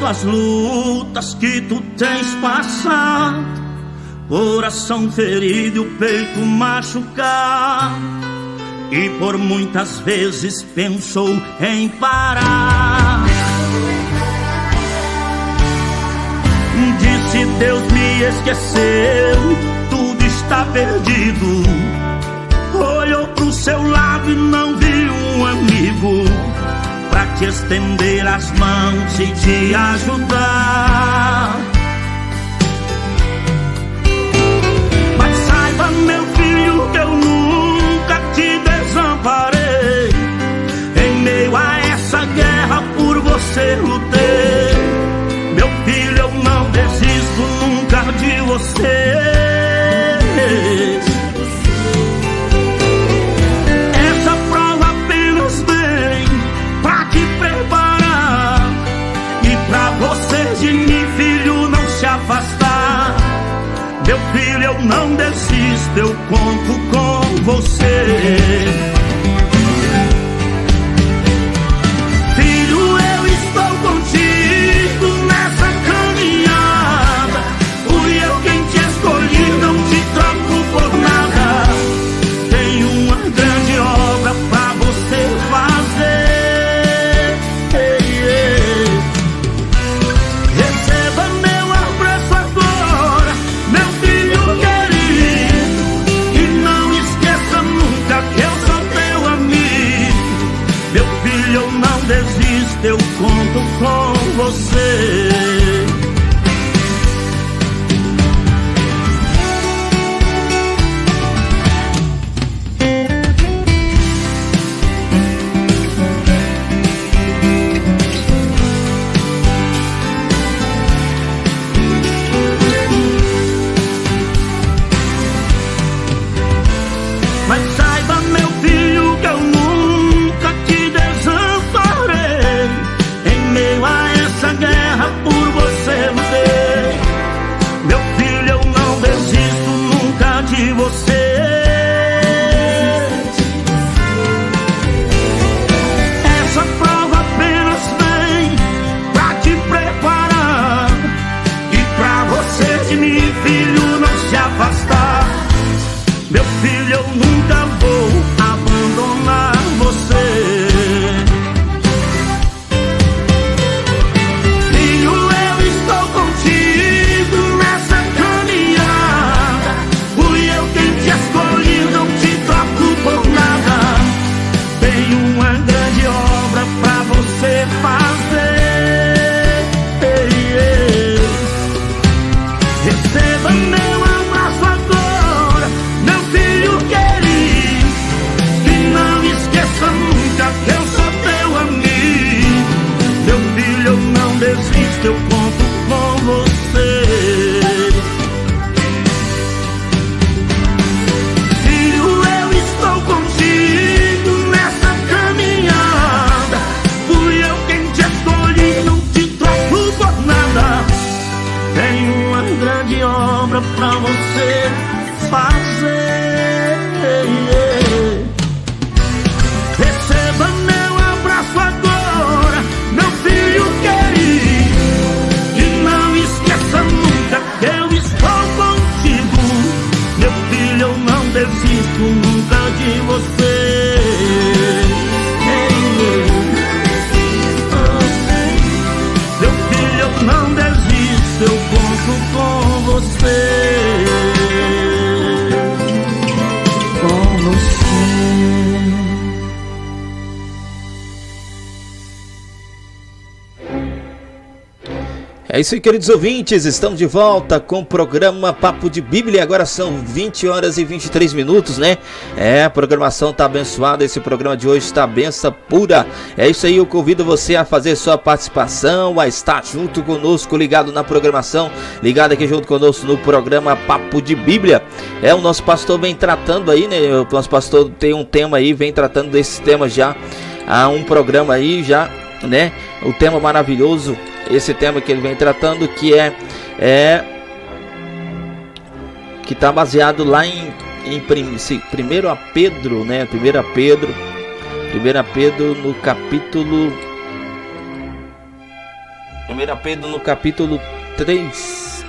as lutas que tu tens passado, coração ferido e o peito machucado, e por muitas vezes pensou em parar. Disse Deus me esqueceu, tudo está perdido. Olhou pro seu lado e não viu um amigo pra te estender as mãos e te ajudar. Mas saiba, meu filho, que eu nunca te desamparei. Em meio a essa guerra por você lutei. Meu filho, eu não desisto nunca de você. Essa prova apenas vem pra te preparar e pra você de mim, filho, não se afastar. Meu filho, eu não desisto, eu conto com você. Filho, eu estou contigo nessa caminhada. Fui eu quem te escolhi, não te troco por nada. Tem uma grande obra pra você fazer. Receba meu abraço agora, meu filho querido, e não esqueça nunca que eu sou teu amigo. Meu filho, eu não desisto, eu conto com você. Mas saiba, meu filho, que eu nunca te desamparei. Em meio a essa guerra por você lutei. Meu filho, eu não desisto nunca de você. Essa prova apenas vem pra te preparar e pra você de mim, filho, não se afastar. Meu filho, eu nunca vou abandonar você. Filho, eu estou contigo nessa caminhada. Fui eu quem te escolhi, não te troco por nada. Tem uma grande obra pra você fazer. Receba meu abraço agora, meu filho querido, e não esqueça nunca que eu sou teu amigo. Meu filho, eu não desisto, eu conto com você. Filho, eu estou contigo nessa caminhada. Fui eu quem te escolhi, não te troco por nada. Tem uma grande obra pra você fazer. Receba meu abraço agora, meu filho querido, e não esqueça nunca que eu estou contigo. Meu filho, eu não desisto nunca de você. Meu filho, eu não desisto, eu conto com você. Com você. É isso aí, queridos ouvintes, estamos de volta com o programa Papo de Bíblia. Agora são 20 horas e 23 minutos, né? A programação tá abençoada, esse programa de hoje está benção pura. É isso aí, eu convido você a fazer sua participação, a estar junto conosco, ligado na programação, ligado aqui junto conosco no programa Papo de Bíblia. O nosso pastor vem tratando aí, né? O nosso pastor tem um tema aí, vem tratando desse tema já há um programa aí já, né? O tema maravilhoso, esse tema que ele vem tratando, que que está baseado lá em 1 Pedro, né? 1 Pedro no capítulo 1 Pedro no capítulo 3.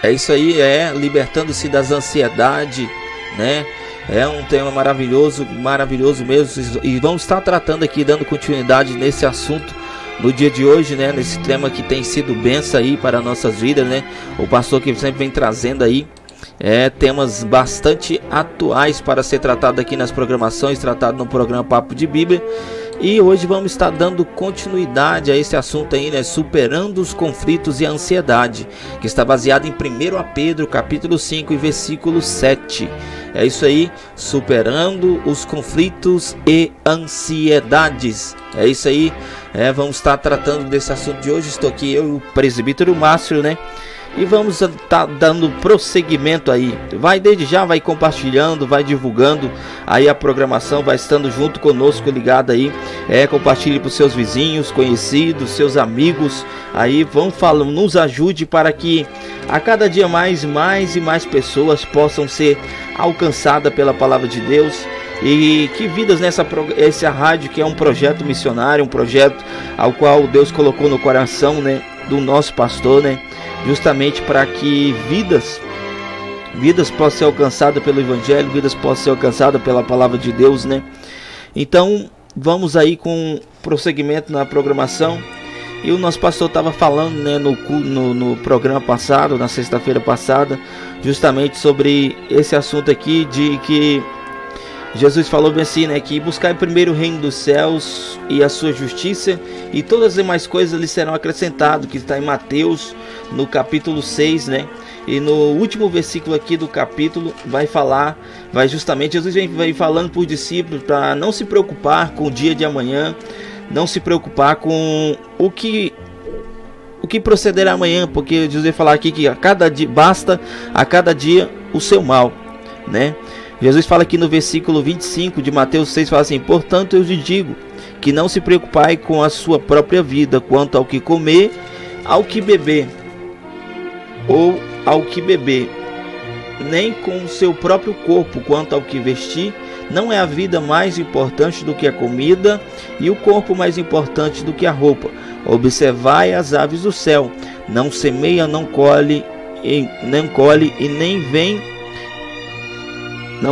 É isso aí, libertando-se das ansiedades, né? É um tema maravilhoso mesmo. E vamos estar tratando aqui, dando continuidade nesse assunto no dia de hoje, né? Nesse tema que tem sido bênção aí para nossas vidas, né? O pastor que sempre vem trazendo aí temas bastante atuais para ser tratado aqui nas programações, tratado no programa Papo de Bíblia. E hoje vamos estar dando continuidade a esse assunto aí, né? Superando os conflitos e a ansiedade, que está baseado em 1 Pedro, capítulo 5 e versículo 7. É isso aí, superando os conflitos e ansiedades. É isso aí, vamos estar tratando desse assunto de hoje. Estou aqui eu e o presbítero Márcio, né? E vamos estar dando prosseguimento aí. Vai desde já, vai compartilhando, vai divulgando aí a programação, vai estando junto conosco, ligado aí. Compartilhe para os seus vizinhos, conhecidos, seus amigos. Aí vamos falando, nos ajude para que a cada dia mais e mais pessoas possam ser alcançadas pela palavra de Deus. E que vidas essa rádio, que é um projeto missionário, um projeto ao qual Deus colocou no coração, né, do nosso pastor, né? Justamente para que vidas possam ser alcançadas pelo Evangelho, vidas possam ser alcançadas pela palavra de Deus, né? Então, vamos aí com prosseguimento na programação. E o nosso pastor estava falando, né, no programa passado, na sexta-feira passada, justamente sobre esse assunto aqui, de que Jesus falou bem assim, né, que buscai primeiro o reino dos céus e a sua justiça, e todas as demais coisas lhe serão acrescentadas, que está em Mateus, no capítulo 6, né? E no último versículo aqui do capítulo vai justamente, Jesus vem falando para os discípulos para não se preocupar com o dia de amanhã, não se preocupar com o que procederá amanhã, porque Jesus vai falar aqui que a cada dia basta a cada dia o seu mal, né? Jesus fala aqui no versículo 25 de Mateus 6, fala assim: portanto eu lhe digo que não se preocupai com a sua própria vida, quanto ao que comer, ao que beber, ou ao que beber, nem com o seu próprio corpo, quanto ao que vestir. Não é a vida mais importante do que a comida, e o corpo mais importante do que a roupa. Observai as aves do céu, não semeia, não colhe e não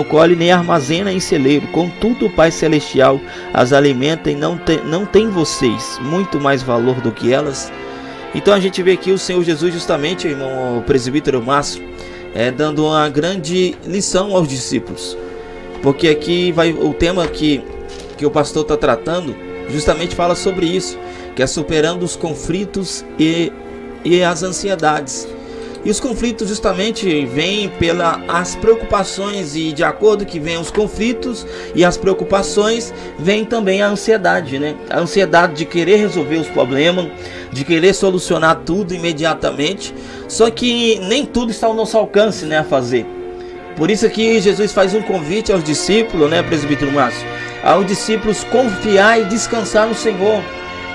colhe nem armazena em celeiro, contudo o Pai Celestial as alimenta, e não tem vocês muito mais valor do que elas? Então a gente vê aqui o Senhor Jesus, justamente, irmão, o presbítero Márcio, dando uma grande lição aos discípulos, porque aqui vai o tema que o pastor está tratando, justamente fala sobre isso, que é superando os conflitos e as ansiedades. E os conflitos justamente vêm pelas preocupações, e de acordo que vêm os conflitos e as preocupações, vem também a ansiedade, né? A ansiedade de querer resolver os problemas, de querer solucionar tudo imediatamente, só que nem tudo está ao nosso alcance, né, a fazer. Por isso que Jesus faz um convite aos discípulos, né, presbítero Márcio? Aos discípulos confiar e descansar no Senhor,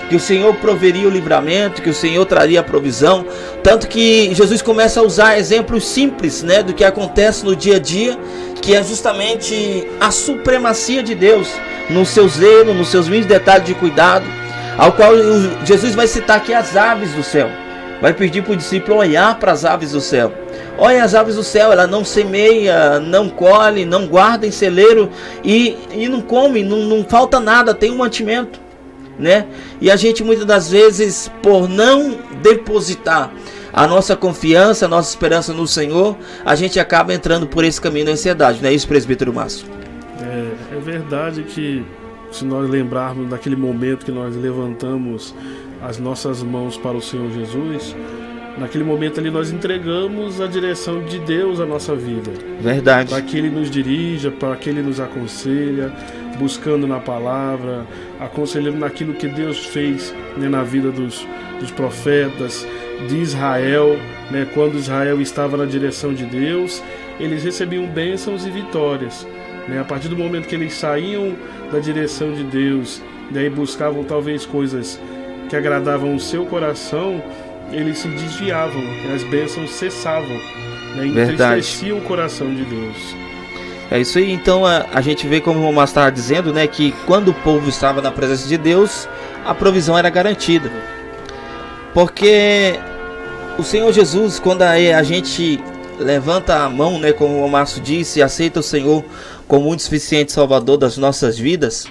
que o Senhor proveria o livramento, que o Senhor traria a provisão. Tanto que Jesus começa a usar exemplos simples, né, do que acontece no dia a dia, que é justamente a supremacia de Deus no seu zelo, nos seus mínimos detalhes de cuidado, ao qual Jesus vai citar aqui as aves do céu. Vai pedir para o discípulo olhar para as aves do céu. Olha as aves do céu, ela não semeia, não colhe, não guarda em celeiro e não come, não falta nada, tem um mantimento, né? E a gente muitas das vezes, por não depositar a nossa confiança, a nossa esperança no Senhor, a gente acaba entrando por esse caminho da ansiedade, não é isso, presbítero Márcio? É verdade que, se nós lembrarmos daquele momento que nós levantamos as nossas mãos para o Senhor Jesus, naquele momento ali nós entregamos a direção de Deus à nossa vida. Verdade. Para que Ele nos dirija, para que Ele nos aconselha, buscando na palavra, aconselhando naquilo que Deus fez, né, na vida dos profetas de Israel, né, quando Israel estava na direção de Deus, eles recebiam bênçãos e vitórias, né, a partir do momento que eles saíam da direção de Deus, né, e buscavam talvez coisas que agradavam o seu coração, eles se desviavam, as bênçãos cessavam, né, entristeciam o coração de Deus. É isso aí. Então a gente vê, como o irmão Márcio estava dizendo, né, que quando o povo estava na presença de Deus, a provisão era garantida. Porque o Senhor Jesus, quando a gente levanta a mão, né, como o Márcio disse, e aceita o Senhor como um suficiente salvador das nossas vidas,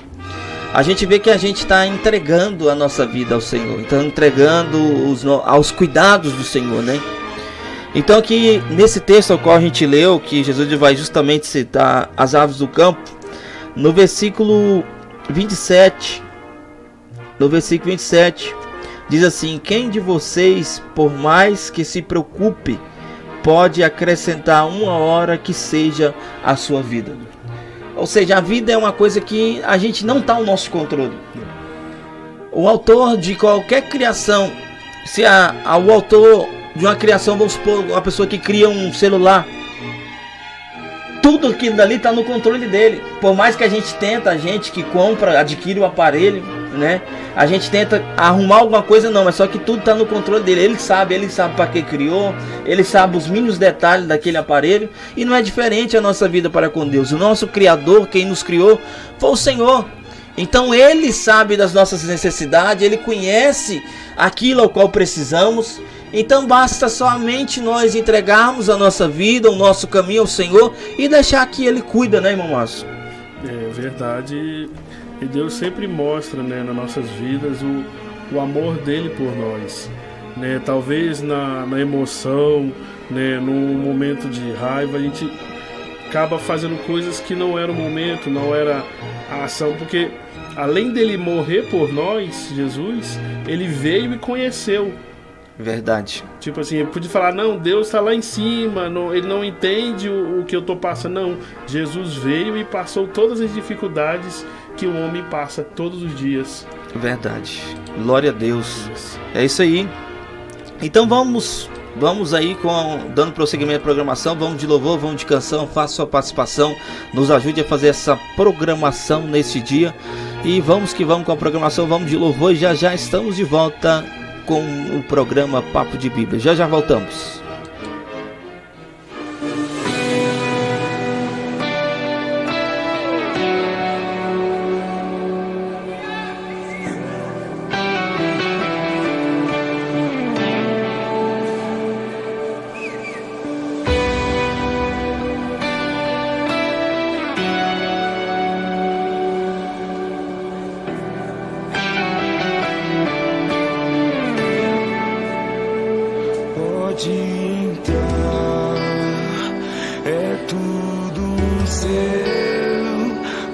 a gente vê que a gente está entregando a nossa vida ao Senhor, então entregando aos cuidados do Senhor, né? Então aqui nesse texto ao qual a gente leu, que Jesus vai justamente citar as aves do campo, no versículo 27, diz assim: quem de vocês, por mais que se preocupe, pode acrescentar uma hora que seja a sua vida? Ou seja, a vida é uma coisa que a gente não está no nosso controle. O autor de qualquer criação, se o autor de uma criação, vamos supor, uma pessoa que cria um celular, tudo aquilo dali está no controle dele. Por mais que a gente tenta, a gente que compra, adquire o aparelho, né? A gente tenta arrumar alguma coisa, não, mas só que tudo está no controle dele. Ele sabe para que criou, ele sabe os mínimos detalhes daquele aparelho. E não é diferente a nossa vida para com Deus. O nosso Criador, quem nos criou, foi o Senhor. Então ele sabe das nossas necessidades, ele conhece aquilo ao qual precisamos. Então basta somente nós entregarmos a nossa vida, o nosso caminho ao Senhor e deixar que ele cuida, né, irmão Márcio? É verdade. E Deus sempre mostra, né, nas nossas vidas o amor dele por nós, né? Talvez na emoção, né, num momento de raiva, a gente acaba fazendo coisas que não era o momento, não era a ação, porque além dele morrer por nós, Jesus, ele veio e conheceu. Verdade. Tipo assim, ele podia falar, não, Deus está lá em cima, não, ele não entende o que eu estou passando. Não, Jesus veio e passou todas as dificuldades que o homem passa todos os dias. Verdade. Glória a Deus. É isso aí. Então vamos aí dando prosseguimento à programação. Vamos de louvor, vamos de canção. Faça sua participação, nos ajude a fazer essa programação nesse dia. E vamos que vamos com a programação. Vamos de louvor e já estamos de volta com o programa Papo de Bíblia. Já voltamos.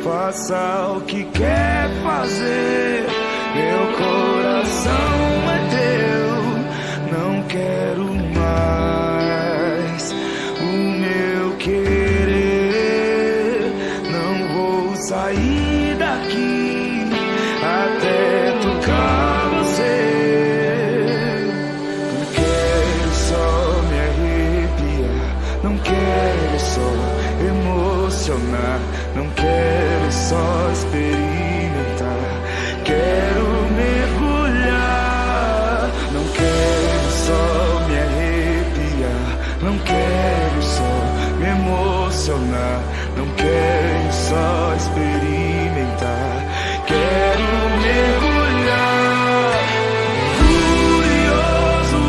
Faça o que quer fazer, meu coração é teu, não quero mais o meu querer, não vou sair daqui até tocar você. Não quero só me arrepiar, não quero só emocionar, não quero só experimentar, quero mergulhar. Não quero só me arrepiar, não quero só me emocionar, não quero só experimentar, quero mergulhar. Furioso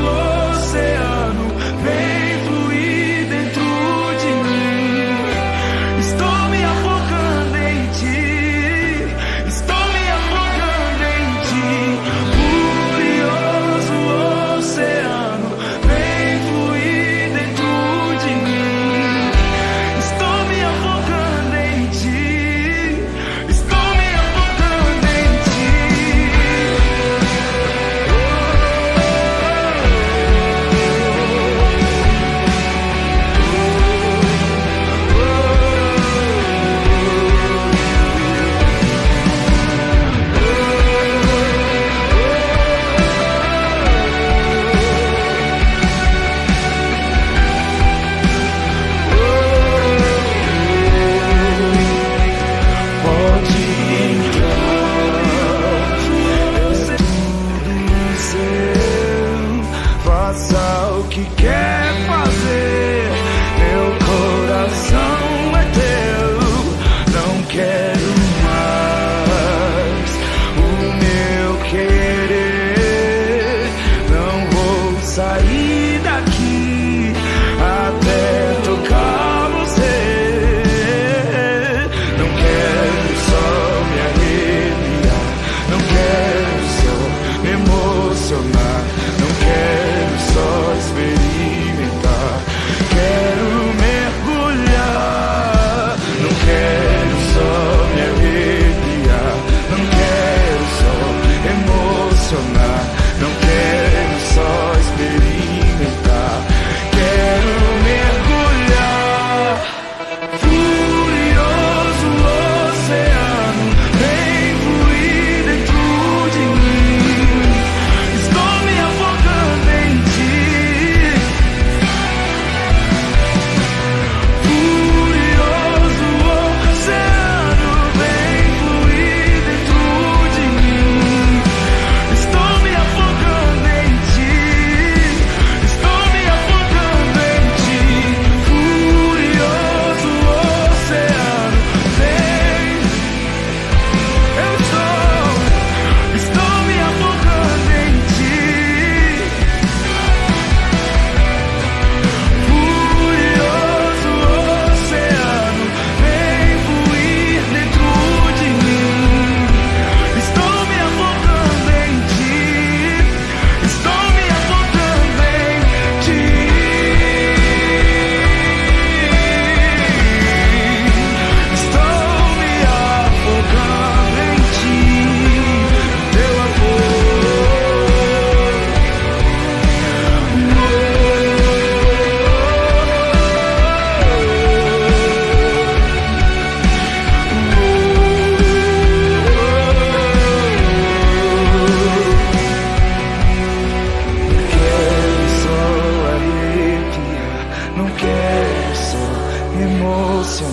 oceano, vem fluir dentro de mim. Estou me afogando em ti, estou me afogando em ti. Furioso oceano, vem fluir dentro de mim. Estou me afogando em ti,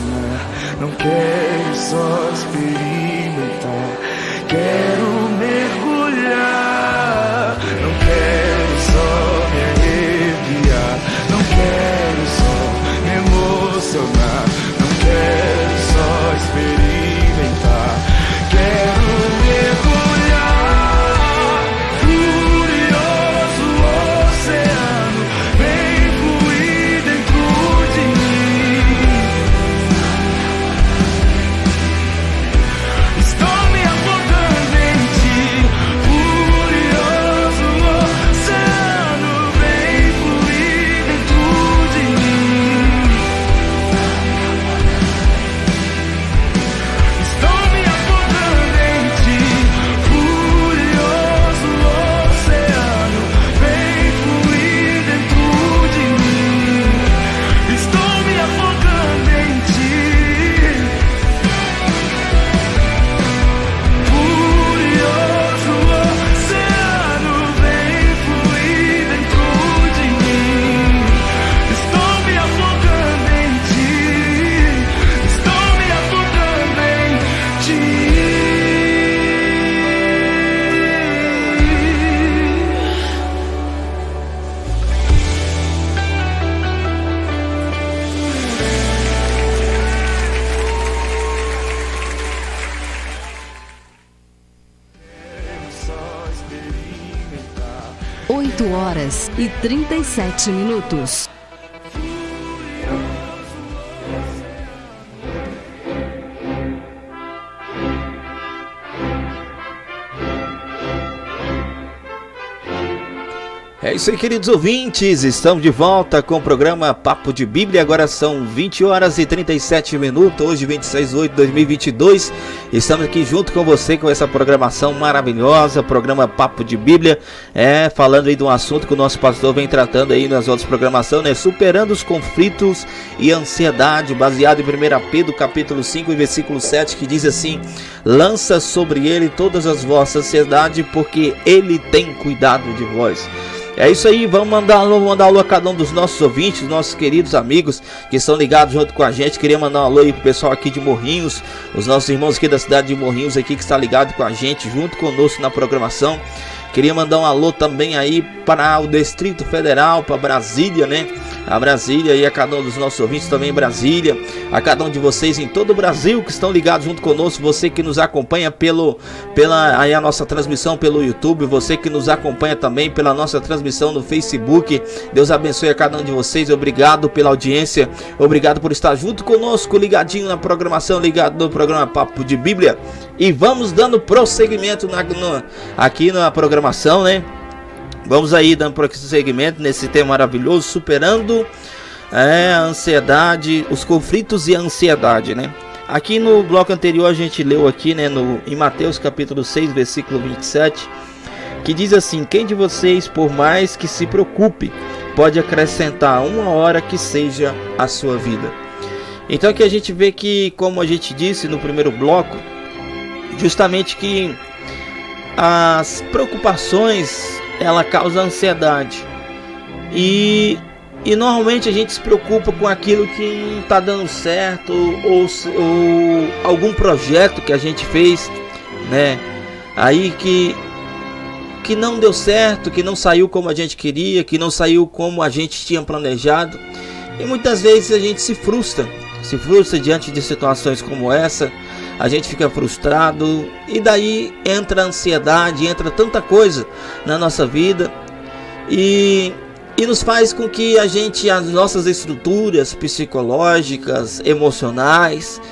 emocionar, não quero só experimentar, quero mergulhar, não quero só me arrepiar, não quero só me emocionar, não quero só experimentar, quero mergulhar, furioso oceano, vem fluir dentro de mim. Estou me afogando em ti, furioso oceano, vem fluir dentro de mim. Estou me afogando em ti, furioso oceano, vem fluir dentro de mim. Estou me afogando em ti, furioso oceano, vem fluir dentro de mim. Estou me afogando em ti, estou me afogando em ti. Só experimentar. 8h37. É isso aí, queridos ouvintes, estamos de volta com o programa Papo de Bíblia. Agora são 20h37, hoje 26/8/2022. Estamos aqui junto com você com essa programação maravilhosa, programa Papo de Bíblia, falando aí de um assunto que o nosso pastor vem tratando aí nas outras programações, né? Superando os conflitos e ansiedade, baseado em 1 Pedro capítulo 5 e versículo 7, que diz assim: lança sobre ele todas as vossas ansiedades, porque ele tem cuidado de vós. É isso aí, vamos mandar alô a cada um dos nossos ouvintes, nossos queridos amigos que estão ligados junto com a gente. Queria mandar um alô aí pro pessoal aqui de Morrinhos, os nossos irmãos aqui da cidade de Morrinhos aqui que está ligado com a gente, junto conosco na programação. Queria mandar um alô também aí para o Distrito Federal, para Brasília, né? A Brasília e a cada um dos nossos ouvintes também em Brasília, a cada um de vocês em todo o Brasil que estão ligados junto conosco, você que nos acompanha pela aí a nossa transmissão pelo YouTube, você que nos acompanha também pela nossa transmissão no Facebook. Deus abençoe a cada um de vocês, obrigado pela audiência, obrigado por estar junto conosco, ligadinho na programação, ligado no programa Papo de Bíblia. E vamos dando prosseguimento aqui na programação, né? Vamos aí dando prosseguimento nesse tema maravilhoso, superando a ansiedade, os conflitos e a ansiedade, né? Aqui no bloco anterior a gente leu aqui, né, em Mateus capítulo 6, versículo 27, que diz assim: quem de vocês, por mais que se preocupe, pode acrescentar uma hora que seja a sua vida? Então aqui a gente vê que, como a gente disse no primeiro bloco, justamente que as preocupações, ela causa ansiedade e normalmente a gente se preocupa com aquilo que não está dando certo, ou algum projeto que a gente fez, né, aí que não deu certo, que não saiu como a gente queria, que não saiu como a gente tinha planejado. E muitas vezes a gente se frustra diante de situações como essa. A gente fica frustrado e daí entra a ansiedade, entra tanta coisa na nossa vida e nos faz com que as nossas estruturas psicológicas, emocionais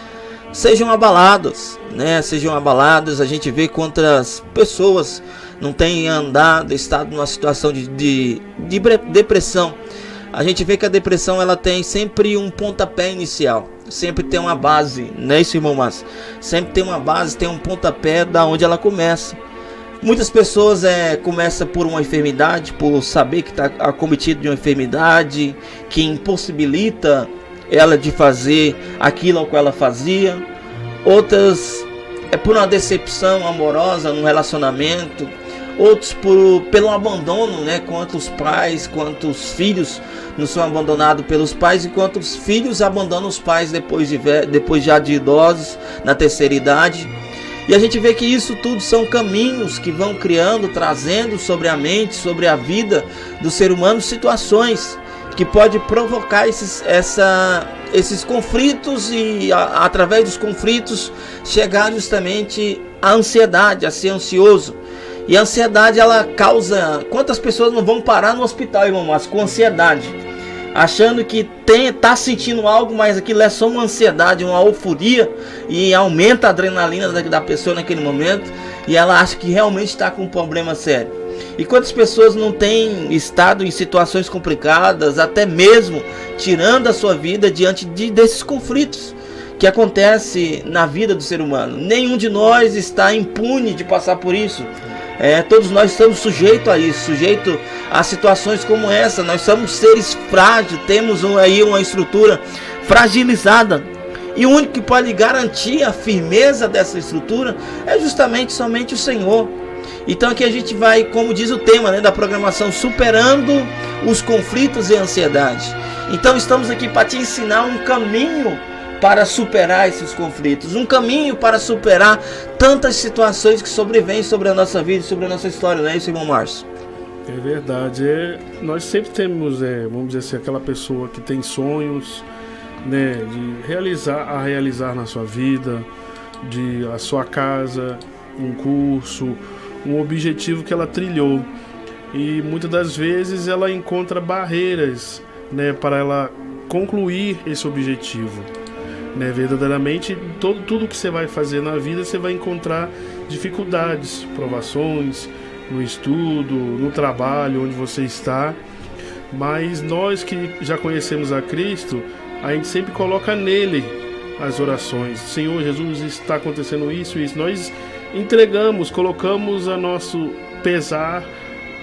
sejam abaladas, né? A gente vê quantas pessoas não têm andado, estado numa situação de depressão. A gente vê que a depressão, ela tem sempre um pontapé inicial, sempre tem uma base, né, isso, irmão Márcio? Sempre tem uma base, tem um pontapé da onde ela começa. Muitas pessoas começam por uma enfermidade, por saber que está acometido de uma enfermidade que impossibilita ela de fazer aquilo ao que ela fazia. Outras por uma decepção amorosa num relacionamento. outros pelo abandono, né? Quantos pais, quantos filhos não são abandonados pelos pais, e quantos filhos abandonam os pais depois já de idosos, na terceira idade. E a gente vê que isso tudo são caminhos que vão criando, trazendo sobre a mente, sobre a vida do ser humano, situações que pode provocar esses conflitos, e através dos conflitos chegar justamente à ansiedade, a ser ansioso. E a ansiedade, ela causa... Quantas pessoas não vão parar no hospital, irmão, mas com ansiedade, achando que tá sentindo algo, mas aquilo é só uma ansiedade, uma euforia, e aumenta a adrenalina da pessoa naquele momento, e ela acha que realmente está com um problema sério. E quantas pessoas não têm estado em situações complicadas, até mesmo tirando a sua vida diante desses conflitos que acontecem na vida do ser humano? Nenhum de nós está impune de passar por isso. Todos nós estamos sujeitos a isso, sujeitos a situações como essa. Nós somos seres frágeis, temos aí uma estrutura fragilizada. E o único que pode garantir a firmeza dessa estrutura é justamente somente o Senhor. Então aqui a gente vai, como diz o tema, né, da programação, superando os conflitos e a ansiedade. Então estamos aqui para te ensinar um caminho para superar esses conflitos, um caminho para superar tantas situações que sobrevêm sobre a nossa vida, sobre a nossa história, não é isso, irmão Márcio? É verdade. Nós sempre temos, vamos dizer assim, aquela pessoa que tem sonhos, né, de realizar na sua vida, de a sua casa, um curso, um objetivo que ela trilhou, e muitas das vezes ela encontra barreiras, né, para ela concluir esse objetivo, né? Verdadeiramente, tudo que você vai fazer na vida, você vai encontrar dificuldades, provações no estudo, no trabalho onde você está, mas nós que já conhecemos a Cristo, a gente sempre coloca nele as orações. Senhor Jesus, está acontecendo isso, nós entregamos, colocamos a nosso pesar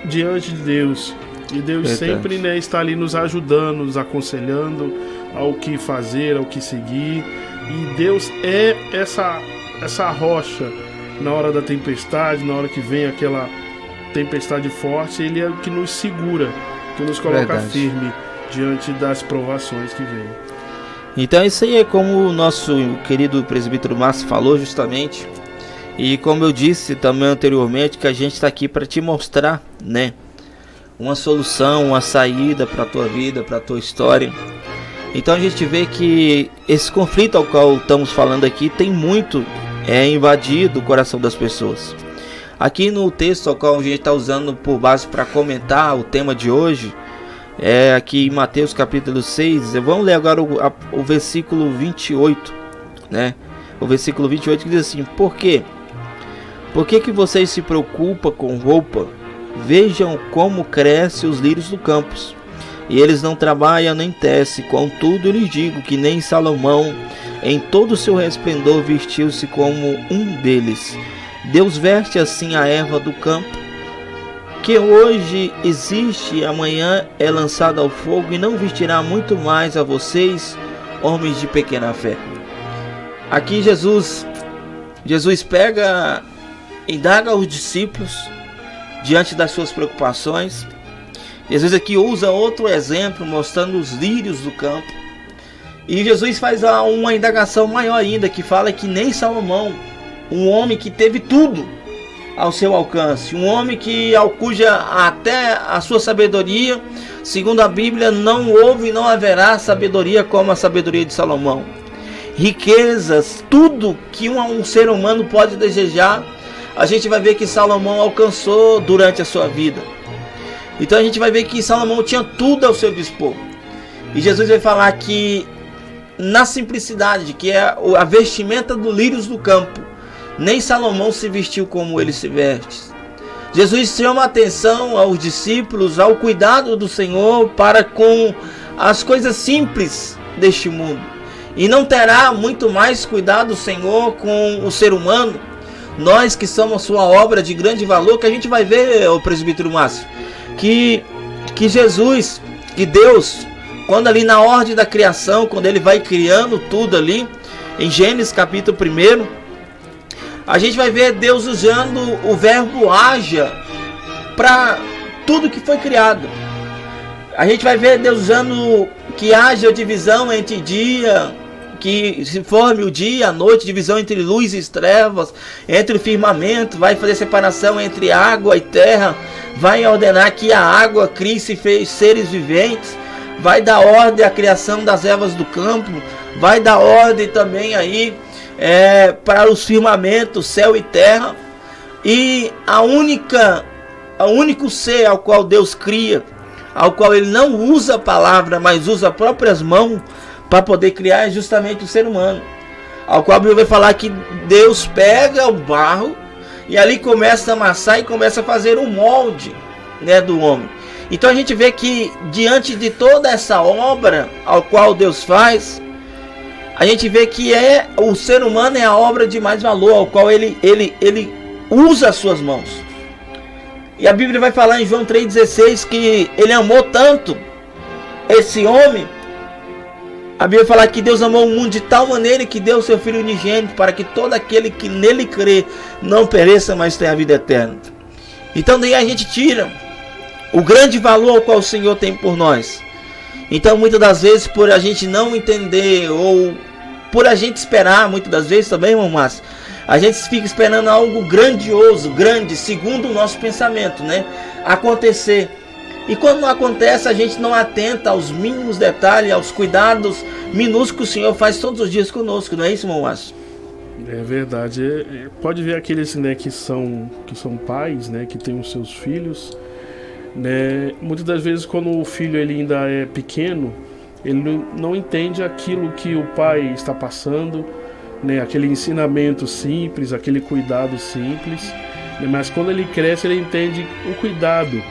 diante de Deus, e Deus sempre, né, está ali nos ajudando, nos aconselhando ao que fazer, ao que seguir. E Deus é essa rocha na hora da tempestade, na hora que vem aquela tempestade forte. Ele é o que nos segura, que nos coloca firme diante das provações que vêm. Então isso aí é como o nosso querido presbítero Márcio falou justamente. E como eu disse também anteriormente, que a gente está aqui para te mostrar, né, uma solução, uma saída para a tua vida, para a tua história. Então a gente vê que esse conflito ao qual estamos falando aqui tem muito invadido o coração das pessoas. Aqui no texto ao qual a gente está usando por base para comentar o tema de hoje, aqui em Mateus capítulo 6, vamos ler agora o versículo 28, né? O versículo 28 que diz assim: Por quê? Por que vocês se preocupam com roupa? Vejam como crescem os lírios do campo, e eles não trabalham nem tecem. Contudo, eu lhes digo que nem Salomão, em todo o seu resplendor, vestiu-se como um deles. Deus veste assim a erva do campo, que hoje existe e amanhã é lançada ao fogo, e não vestirá muito mais a vocês, homens de pequena fé. Aqui Jesus indaga os discípulos diante das suas preocupações. Jesus aqui usa outro exemplo, mostrando os lírios do campo. E Jesus faz uma indagação maior ainda, que fala que nem Salomão, um homem que teve tudo ao seu alcance, um homem cuja até a sua sabedoria, segundo a Bíblia, não houve e não haverá sabedoria como a sabedoria de Salomão. Riquezas, tudo que um ser humano pode desejar, a gente vai ver que Salomão alcançou durante a sua vida. Então a gente vai ver que Salomão tinha tudo ao seu dispor. E Jesus vai falar que na simplicidade, que é a vestimenta dos lírios do campo, nem Salomão se vestiu como ele se veste. Jesus chama a atenção aos discípulos, ao cuidado do Senhor para com as coisas simples deste mundo. E não terá muito mais cuidado o Senhor com o ser humano, nós que somos sua obra de grande valor, que a gente vai ver, o presbítero Márcio, que Jesus, que Deus, quando ali na ordem da criação, quando ele vai criando tudo ali, em Gênesis capítulo 1, a gente vai ver Deus usando o verbo haja para tudo que foi criado. A gente vai ver Deus usando que haja divisão entre dia, que se forme o dia, a noite, divisão entre luz e trevas, entre o firmamento, vai fazer separação entre água e terra, vai ordenar que a água crie e fez seres viventes, vai dar ordem à criação das ervas do campo, vai dar ordem também aí para os firmamentos, céu e terra. E o único ser ao qual Deus cria, ao qual ele não usa a palavra, mas usa as próprias mãos para poder criar, é justamente o ser humano, ao qual a Bíblia vai falar que Deus pega o barro e ali começa a amassar e começa a fazer um molde, né, do homem. Então a gente vê que diante de toda essa obra ao qual Deus faz, a gente vê que o ser humano é a obra de mais valor, ao qual ele usa as suas mãos. E a Bíblia vai falar em João 3,16 que ele amou tanto esse homem. A Bíblia fala que Deus amou o mundo de tal maneira que deu o seu Filho unigênito para que todo aquele que nele crê não pereça, mas tenha a vida eterna. Então daí a gente tira o grande valor ao qual o Senhor tem por nós. Então muitas das vezes, por a gente não entender, ou por a gente esperar, muitas das vezes também, irmão Márcio, a gente fica esperando algo grandioso, grande, segundo o nosso pensamento, né, acontecer. E quando não acontece, a gente não atenta aos mínimos detalhes, aos cuidados minúsculos que o Senhor faz todos os dias conosco, não é isso, irmão Márcio? É verdade. Pode ver aqueles, né, que são pais, né, que têm os seus filhos, né, muitas das vezes quando o filho ele ainda é pequeno, ele não entende aquilo que o pai está passando, né, aquele ensinamento simples, aquele cuidado simples, né, mas quando ele cresce ele entende o cuidado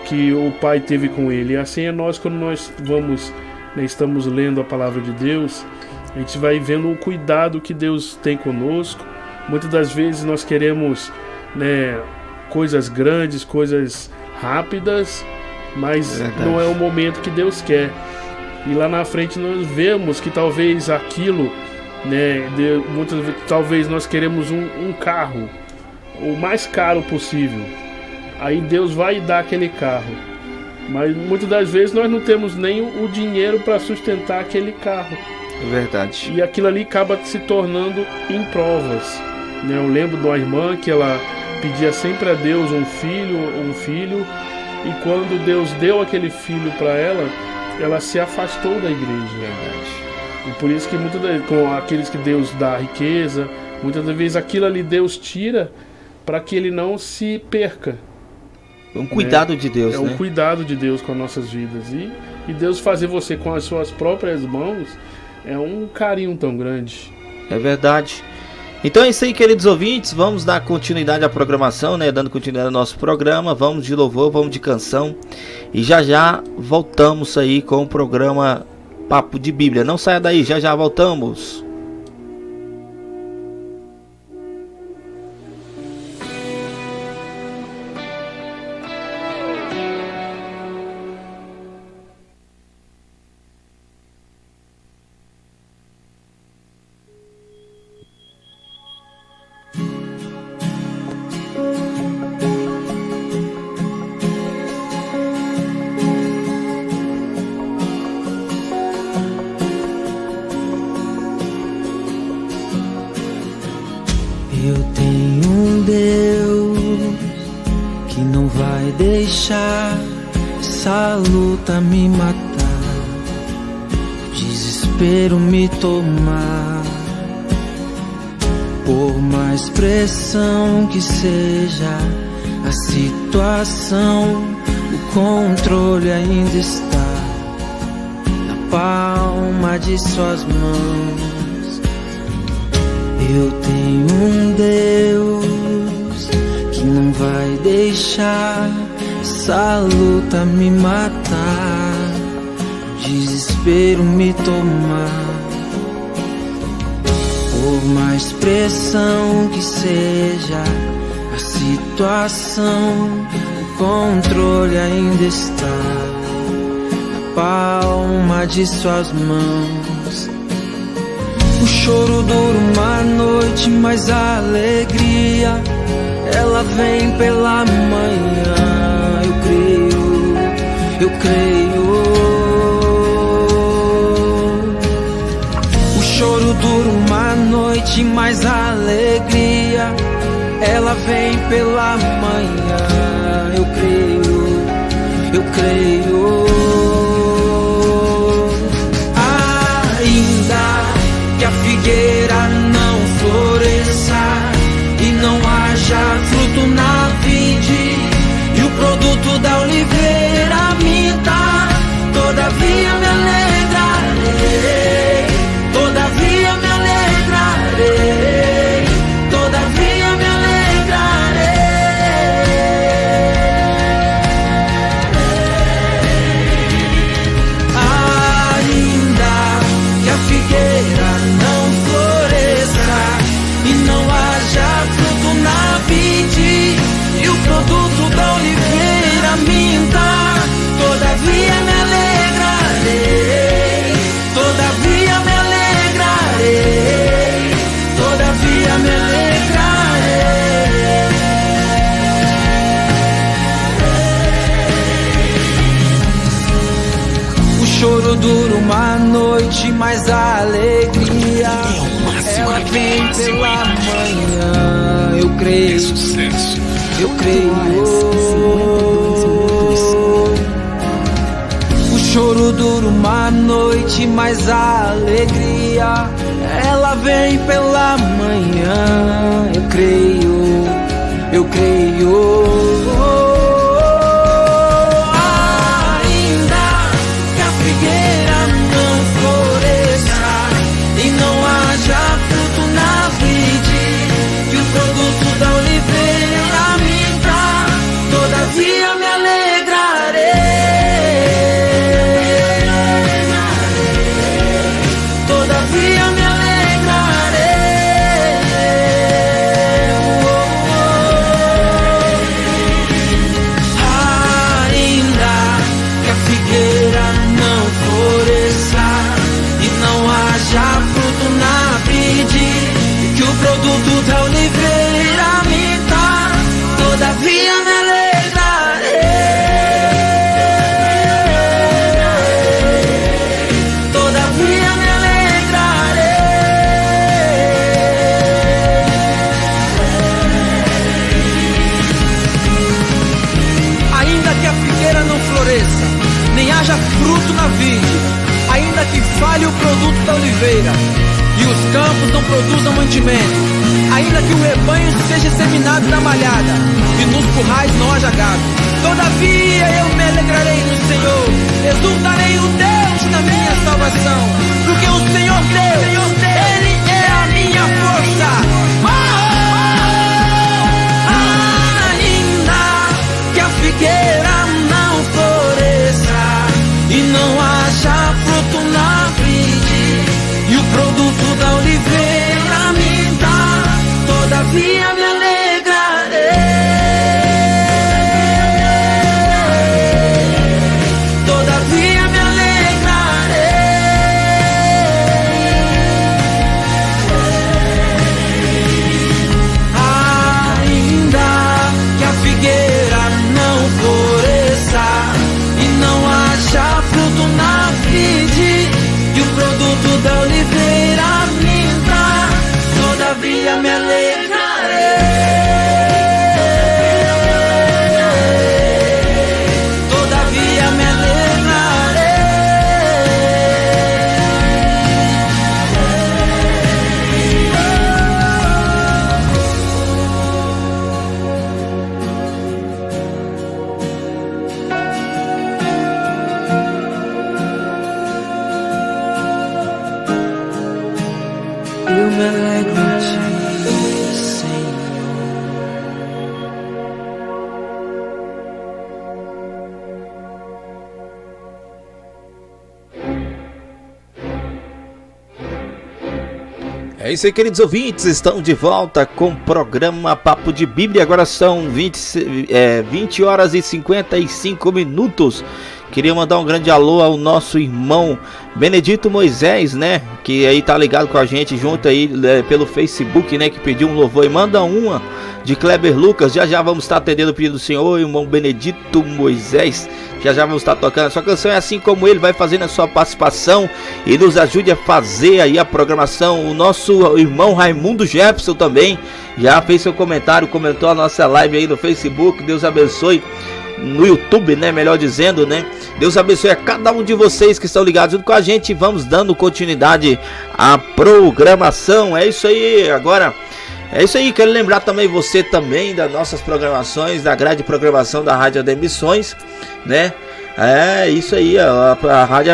que o pai teve com ele. E assim é nós, quando nós vamos, né, estamos lendo a palavra de Deus, a gente vai vendo o cuidado que Deus tem conosco. Muitas das vezes nós queremos, né, coisas grandes, coisas rápidas, mas não é o momento que Deus quer. E lá na frente nós vemos que talvez aquilo, né, muitas vezes, talvez nós queremos um carro, o mais caro possível. Aí Deus vai dar aquele carro, mas muitas das vezes nós não temos nem o dinheiro para sustentar aquele carro. É verdade. E aquilo ali acaba se tornando em provas, né? Eu lembro de uma irmã que ela pedia sempre a Deus um filho, e quando Deus deu aquele filho para ela se afastou da igreja. Verdade. E por isso que muitas vezes, com aqueles que Deus dá riqueza, muitas das vezes aquilo ali Deus tira para que ele não se perca. É um cuidado de Deus, né? É um cuidado de Deus com as nossas vidas. E Deus fazer você com as suas próprias mãos é um carinho tão grande. É verdade. Então é isso aí, queridos ouvintes. Vamos dar continuidade à programação, né? Dando continuidade ao nosso programa. Vamos de louvor, vamos de canção. E já voltamos aí com o programa Papo de Bíblia. Não saia daí, já voltamos. Eu tenho um Deus que não vai deixar essa luta me matar, o desespero me tomar. Por mais pressão que seja a situação, o controle ainda está na palma de suas mãos. Eu tenho um Deus que não vai deixar essa luta me matar, o desespero me tomar. Por mais pressão que seja a situação, o controle ainda está na palma de suas mãos. O choro dura uma noite, mas a alegria ela vem pela manhã. creio. O choro dura uma noite, mas a alegria ela vem pela manhã. Eu creio, eu creio. Ainda que a figueira não floresça e não haja fruto na vide, e o produto da oliveira minta, todavia me alegrarei, todavia me alegrarei, todavia me alegrarei. Ainda que a figueira não floresça e não haja fruto na vide, e o produto da oliveira minta, todavia me alegrarei, todavia me alegrarei, todavia me alegrarei. O choro dura uma noite, mas a alegria ela vem pela manhã. Eu creio, eu creio. O choro dura uma noite, mas a alegria ela vem pela manhã. Eu creio, eu creio. Ainda que a figueira não floresça e não haja fruto na vide, que o produto da oliveira minta, todavia me alegrarei, todavia me alegrarei. Ainda que a figueira não floresça e não haja fruto na vide, que o produto da oliveira minta, todavia me alegrarei, todavia me alegrarei. Ainda que a figueira não floresça, nem haja fruto na vide, ainda que falhe o produto da oliveira e os campos não produzam mantimento, ainda que o rebanho seja seminado na malhada e nos currais não haja gado, todavia eu me alegrarei no Senhor, exultarei o Deus da minha salvação, porque o Senhor Deus, Ele é a minha força. Ainda que a figueira não floresça e não haja fruto na vide, e o produto da oliveira minta, todavia me alegrarei, todavia me alegrarei. Ainda que a figueira não floresça e não haja fruto na vide, e o produto da oliveira minta, todavia me alegrarei, todavia me alegrarei. Eu me alegro em ti, Senhor. É isso aí, queridos ouvintes, estão de volta com o programa Papo de Bíblia. Agora são 20 horas e 55 minutos. Queria mandar um grande alô ao nosso irmão Benedito Moisés, né? Que aí tá ligado com a gente junto aí pelo Facebook, né? Que pediu um louvor. E manda uma de Kleber Lucas. Já vamos estar atendendo o pedido do senhor, irmão Benedito Moisés. Já vamos estar tocando a sua canção. É assim como ele vai fazendo a sua participação e nos ajude a fazer aí a programação. O nosso irmão Raimundo Jefferson também já fez seu comentário, comentou a nossa live aí no Facebook. Deus abençoe. No YouTube, né? Melhor dizendo, né? Deus abençoe a cada um de vocês que estão ligados junto com a gente. Vamos dando continuidade à programação. É isso aí. Agora, é isso aí. Quero lembrar também você também das nossas programações, da grade de programação da Rádio AD Missões, né? É isso aí. A Rádio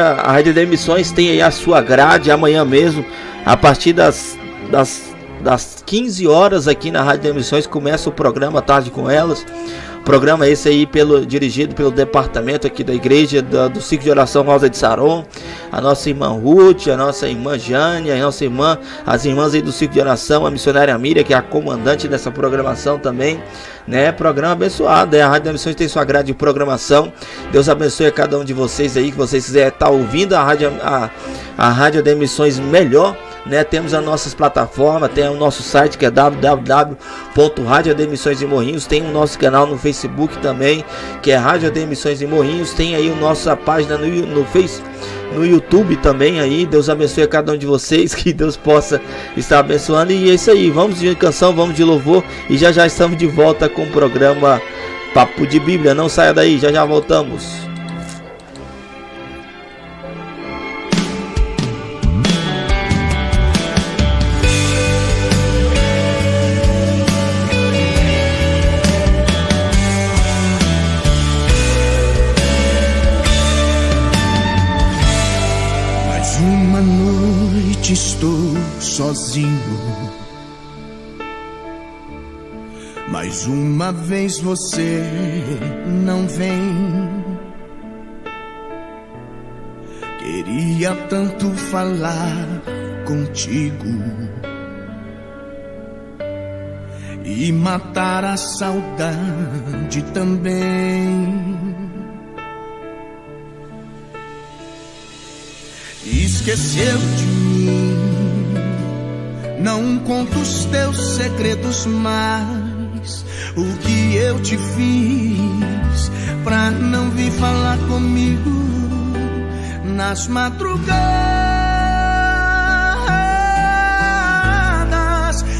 AD Missões tem aí a sua grade amanhã mesmo, a partir das 15 horas aqui na Rádio AD Missões começa o programa Tarde com Elas. Programa esse aí dirigido pelo departamento aqui da igreja do Ciclo de Oração Rosa de Saron, a nossa irmã Ruth, a nossa irmã Jânia, as irmãs aí do Ciclo de Oração, a missionária Miriam, que é a comandante dessa programação também, né? Programa abençoado, a Rádio da Missões tem sua grade de programação. Deus abençoe a cada um de vocês aí, que vocês quiserem estar ouvindo a Rádio da Missões melhor, né? Temos as nossas plataformas, tem o nosso site que é www.radio AD Missões em Morrinhos, tem o nosso canal no Facebook também, que é Rádio AD Missões em Morrinhos, tem aí a nossa página no YouTube também aí. Deus abençoe a cada um de vocês, que Deus possa estar abençoando. E é isso aí, vamos de canção, vamos de louvor e já estamos de volta com o programa Papo de Bíblia. Não saia daí, já voltamos. Estou sozinho. Mais uma vez você não vem. Queria tanto falar contigo e matar a saudade também. Esqueceu de mim, não conto os teus segredos mais. O que eu te fiz pra não vir falar comigo nas madrugadas.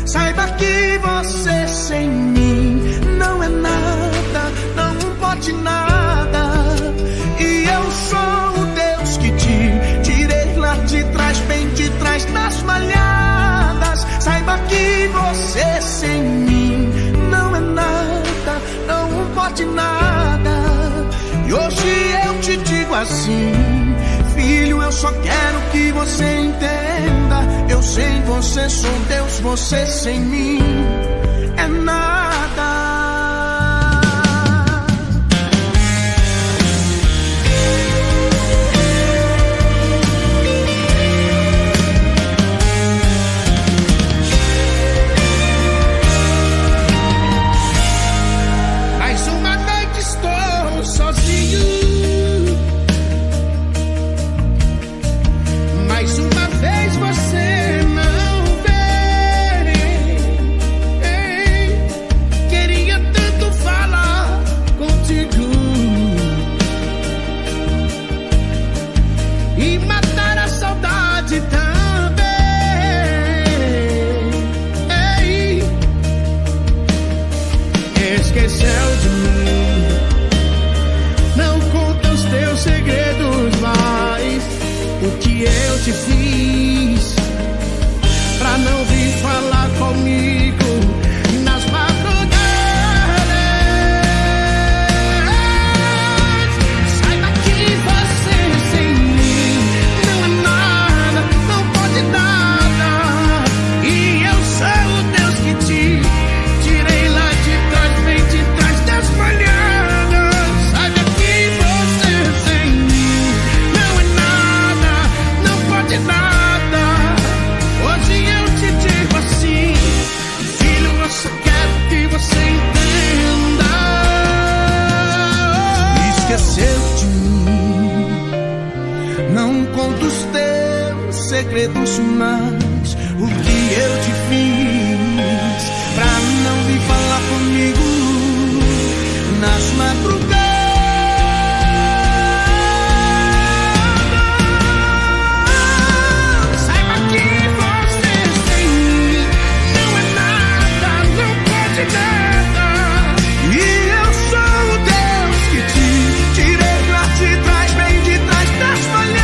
Saiba que você sem mim não é nada, não pode nada. E eu sou o Deus que te tirei lá de trás, bem de trás das malhadas. Saiba que você sem mim não é nada, não pode nada. E hoje eu te digo assim, filho, eu só quero que você entenda. Eu sem você sou Deus, você sem mim é nada. Eu te fiz pra não vir falar comigo nas madrugadas. Saiba que você sem mim não é nada, não pode nada. E eu sou o Deus que te tirei lá de trás, bem de trás das malhadas. Saiba que você sem mim não é nada, de nada. Hoje eu te digo assim, segredos, mas o que eu te fiz pra não vir falar comigo nas madrugadas. Saiba que você sem mim não é nada, não pode nada. E eu sou o Deus que te tirei lá de trás, bem de trás das folhas.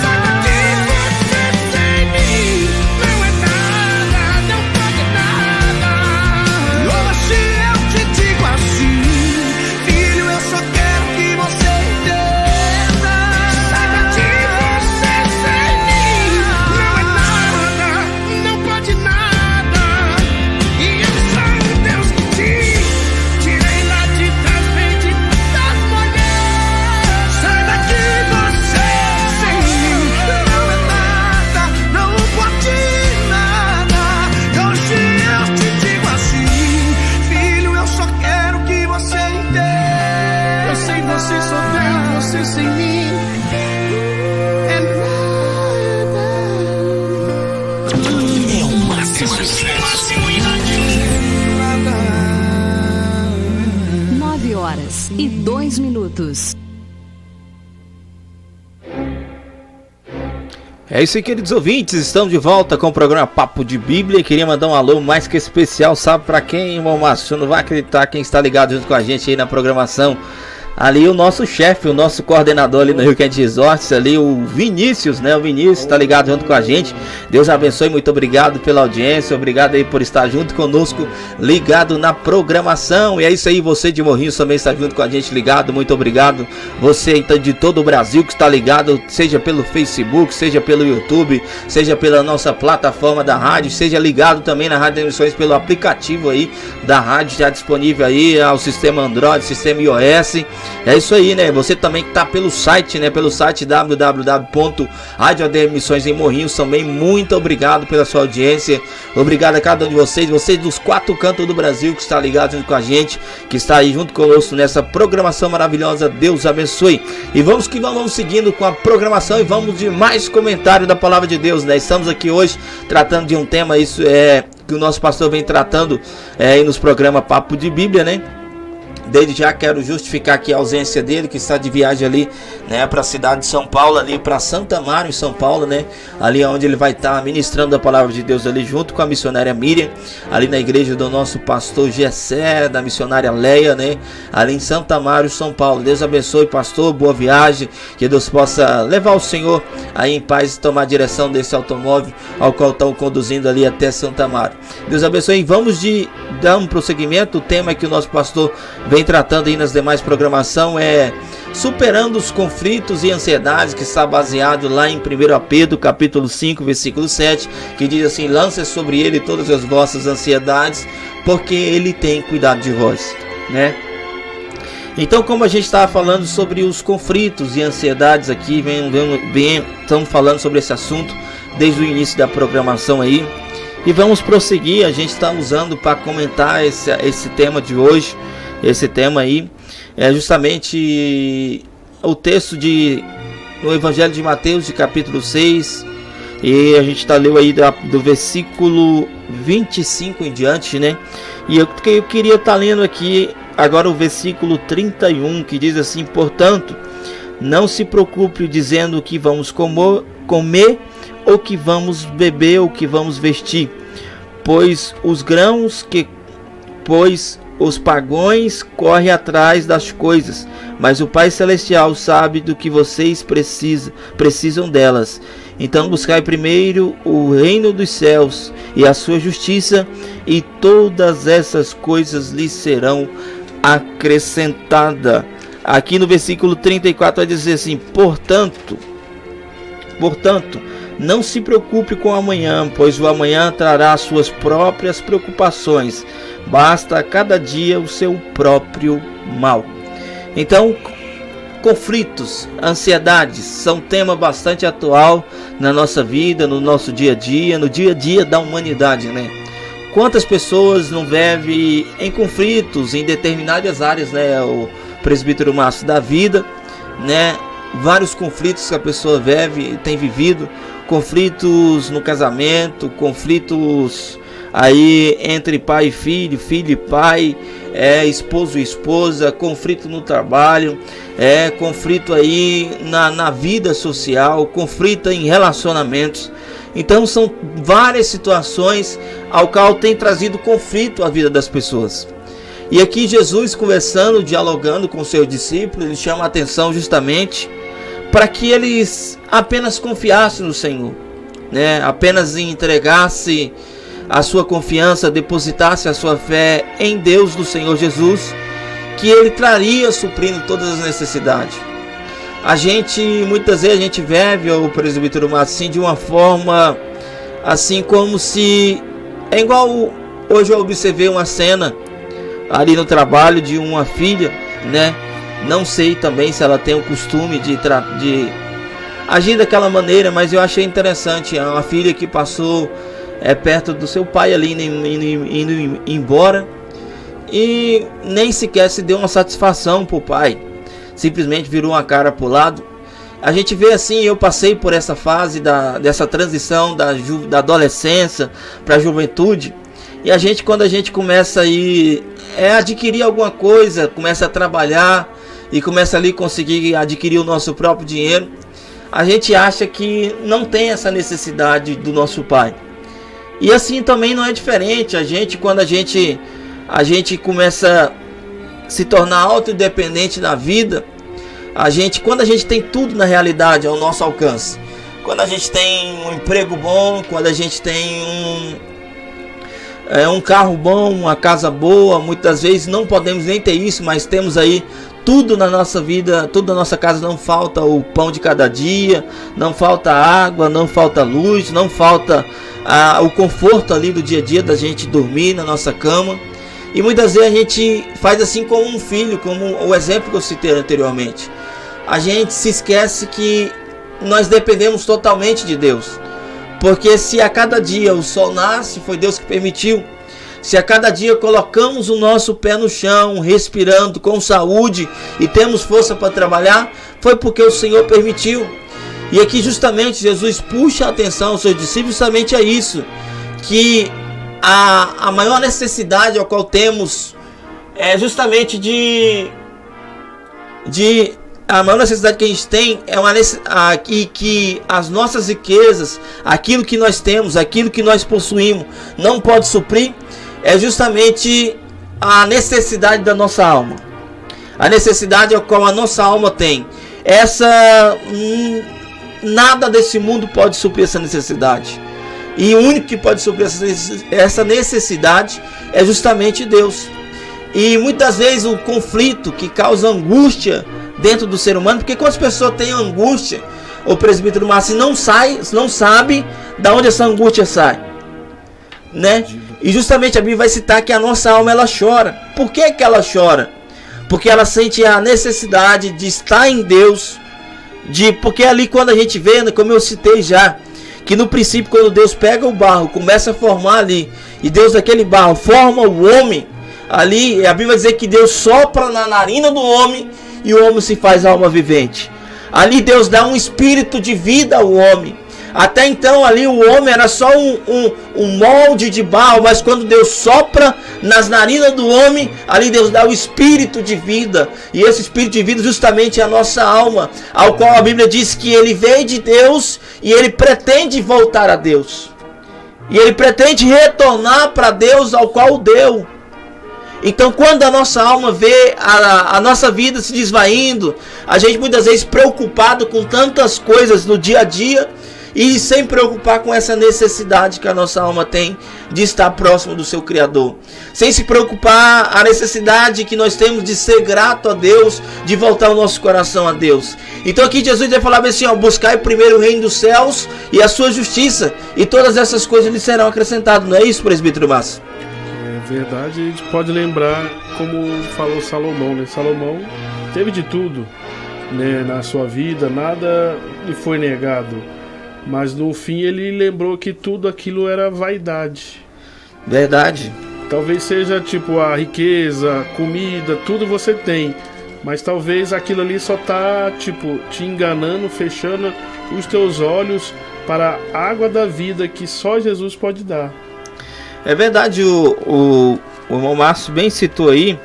Saiba que você sem mim não é nada, não pode nada. Hoje eu te digo assim, filho, eu só quero que você entenda. Saiba que você sem mim não é nada, não pode nada. E eu sou o Deus que te tirei lá de trás, bem de trás das folhas. Saiba que você sem mim não é nada, não pode nada. E hoje eu te digo assim, filho, eu só quero que você entenda. Eu sei você sofreu, você sem mim é nada. 9h02. É isso aí, queridos ouvintes, estamos de volta com o programa Papo de Bíblia. Queria mandar um alô mais que especial, sabe pra quem, irmão Márcio? Você não vai acreditar quem está ligado junto com a gente aí na programação. Ali o nosso chefe, o nosso coordenador ali no Rio Quente Resorts, ali o Vinícius, né? O Vinícius tá ligado junto com a gente. Deus abençoe, muito obrigado pela audiência, obrigado aí por estar junto conosco, ligado na programação. E é isso aí, você de Morrinhos também está junto com a gente ligado, muito obrigado. Você então de todo o Brasil que está ligado, seja pelo Facebook, seja pelo YouTube, seja pela nossa plataforma da rádio, seja ligado também na Rádio Emissões pelo aplicativo aí da rádio, já disponível aí ao sistema Android, sistema iOS. É isso aí, né? Você também que tá pelo site, né? Pelo site www.radioademmissões em Morrinhos também. Muito obrigado pela sua audiência. Obrigado a cada um de vocês. Vocês dos 4 cantos do Brasil que está ligado junto com a gente, que está aí junto conosco nessa programação maravilhosa. Deus abençoe. E vamos que vamos seguindo com a programação e vamos de mais comentário da Palavra de Deus, né? Estamos aqui hoje tratando de um tema, isso é que o nosso pastor vem tratando aí nos programas Papo de Bíblia, né? Desde já quero justificar aqui a ausência dele, que está de viagem ali, né, para a cidade de São Paulo, ali para Santa Amaro, em São Paulo, né, ali onde ele vai estar ministrando a palavra de Deus ali junto com a missionária Miriam, ali na igreja do nosso pastor Gessé, da missionária Leia, né, ali em Santa Amaro, São Paulo. Deus abençoe, pastor, boa viagem, que Deus possa levar o Senhor aí em paz e tomar a direção desse automóvel ao qual estão conduzindo ali até Santa Amaro. Deus abençoe. Vamos dar um prosseguimento. O tema que o nosso pastor vem tratando aí nas demais programação é superando os conflitos e ansiedades, que está baseado lá em 1 Pedro capítulo 5 versículo 7, que diz assim: lance sobre ele todas as vossas ansiedades, porque ele tem cuidado de vós, né? Então, como a gente estava falando sobre os conflitos e ansiedades aqui, estamos falando sobre esse assunto desde o início da programação aí, e vamos prosseguir. A gente está usando para comentar esse tema de hoje. Esse tema aí é justamente o texto no Evangelho de Mateus, de capítulo 6, e a gente leu aí do versículo 25 em diante, né? E eu queria estar lendo aqui agora o versículo 31, que diz assim: portanto, não se preocupe dizendo o que vamos comer, ou que vamos beber, ou que vamos vestir, pois os pagãos correm atrás das coisas, mas o Pai Celestial sabe do que vocês precisam delas. Então buscai primeiro o reino dos céus e a sua justiça, e todas essas coisas lhes serão acrescentadas. Aqui no versículo 34 vai dizer assim: portanto, não se preocupe com o amanhã, pois o amanhã trará suas próprias preocupações. Basta a cada dia o seu próprio mal. Então, conflitos, ansiedades são um tema bastante atual na nossa vida, no nosso dia a dia, no dia a dia da humanidade, né? Quantas pessoas não vivem em conflitos em determinadas áreas, né? O presbítero Márcio da vida, né? Vários conflitos que a pessoa tem vivido. conflitos no casamento, conflitos aí entre pai e filho, filho e pai, esposo e esposa, conflito no trabalho, conflito aí na vida social, conflito em relacionamentos. Então são várias situações ao qual tem trazido conflito à vida das pessoas. E aqui Jesus, conversando, dialogando com seus discípulos, ele chama a atenção justamente para que eles apenas confiassem no Senhor, né? Apenas entregassem a sua confiança, depositasse a sua fé em Deus do Senhor Jesus, que Ele traria suprindo todas as necessidades. Muitas vezes a gente vive, o presbítero Márcio, assim, de uma forma assim como se... É igual hoje eu observei uma cena ali no trabalho de uma filha, né? Não sei também se ela tem o costume de agir daquela maneira, mas eu achei interessante. É uma filha que passou perto do seu pai ali, indo embora, e nem sequer se deu uma satisfação pro pai, simplesmente virou uma cara pro lado. A gente vê assim, eu passei por essa fase dessa transição da adolescência para a juventude, e quando a gente começa aí adquirir alguma coisa, começa a trabalhar e começa ali conseguir adquirir o nosso próprio dinheiro, a gente acha que não tem essa necessidade do nosso pai. E assim também não é diferente. Quando a gente começa a se tornar autoindependente na vida, quando a gente tem tudo na realidade ao nosso alcance, quando a gente tem um emprego bom, quando a gente tem um carro bom, uma casa boa, muitas vezes não podemos nem ter isso, mas temos aí tudo na nossa vida, tudo na nossa casa. Não falta o pão de cada dia, não falta água, não falta luz, não falta o conforto ali do dia a dia da gente dormir na nossa cama. E muitas vezes a gente faz assim como um filho, como o exemplo que eu citei anteriormente. A gente se esquece que nós dependemos totalmente de Deus. Porque se a cada dia o sol nasce, foi Deus que permitiu. Se a cada dia colocamos o nosso pé no chão, respirando com saúde e temos força para trabalhar, foi porque o Senhor permitiu. E aqui justamente Jesus puxa a atenção aos seus discípulos justamente a isso, que a maior necessidade ao qual temos é justamente a maior necessidade que a gente tem é que as nossas riquezas, aquilo que nós temos, aquilo que nós possuímos, não pode suprir, é justamente a necessidade da nossa alma. A necessidade ao qual a nossa alma tem. Nada desse mundo pode suprir essa necessidade. E o único que pode suprir essa necessidade é justamente Deus. E muitas vezes o conflito que causa angústia dentro do ser humano, porque quando as pessoas têm angústia, o presbítero Márcio não sabe da onde essa angústia sai, né? E justamente a Bíblia vai citar que a nossa alma ela chora. Por que ela chora? Porque ela sente a necessidade de estar em Deus, porque ali quando a gente vê, como eu citei já, que no princípio quando Deus pega o barro, começa a formar ali, e Deus daquele barro forma o homem, ali a Bíblia vai dizer que Deus sopra na narina do homem e o homem se faz alma vivente. Ali Deus dá um espírito de vida ao homem. Até então ali o homem era só um molde de barro, mas quando Deus sopra nas narinas do homem, ali Deus dá o espírito de vida. E esse espírito de vida justamente é a nossa alma, ao qual a Bíblia diz que ele veio de Deus e ele pretende voltar a Deus. E ele pretende retornar para Deus ao qual o deu. Então quando a nossa alma vê a nossa vida se desvaindo, a gente muitas vezes preocupado com tantas coisas no dia a dia, e sem preocupar com essa necessidade que a nossa alma tem de estar próximo do seu Criador. Sem se preocupar a necessidade que nós temos de ser grato a Deus, de voltar o nosso coração a Deus. Então aqui Jesus vai falar assim, buscai primeiro o reino dos céus e a sua justiça, e todas essas coisas lhe serão acrescentadas. Não é isso, presbítero Márcio? É verdade, a gente pode lembrar como falou Salomão, né? Salomão teve de tudo, né, na sua vida, nada lhe foi negado. Mas no fim ele lembrou que tudo aquilo era vaidade. Verdade. Talvez seja tipo a riqueza, comida, tudo você tem. Mas talvez aquilo ali só tá tipo te enganando, fechando os teus olhos para a água da vida que só Jesus pode dar. É verdade, o irmão Márcio bem citou aí.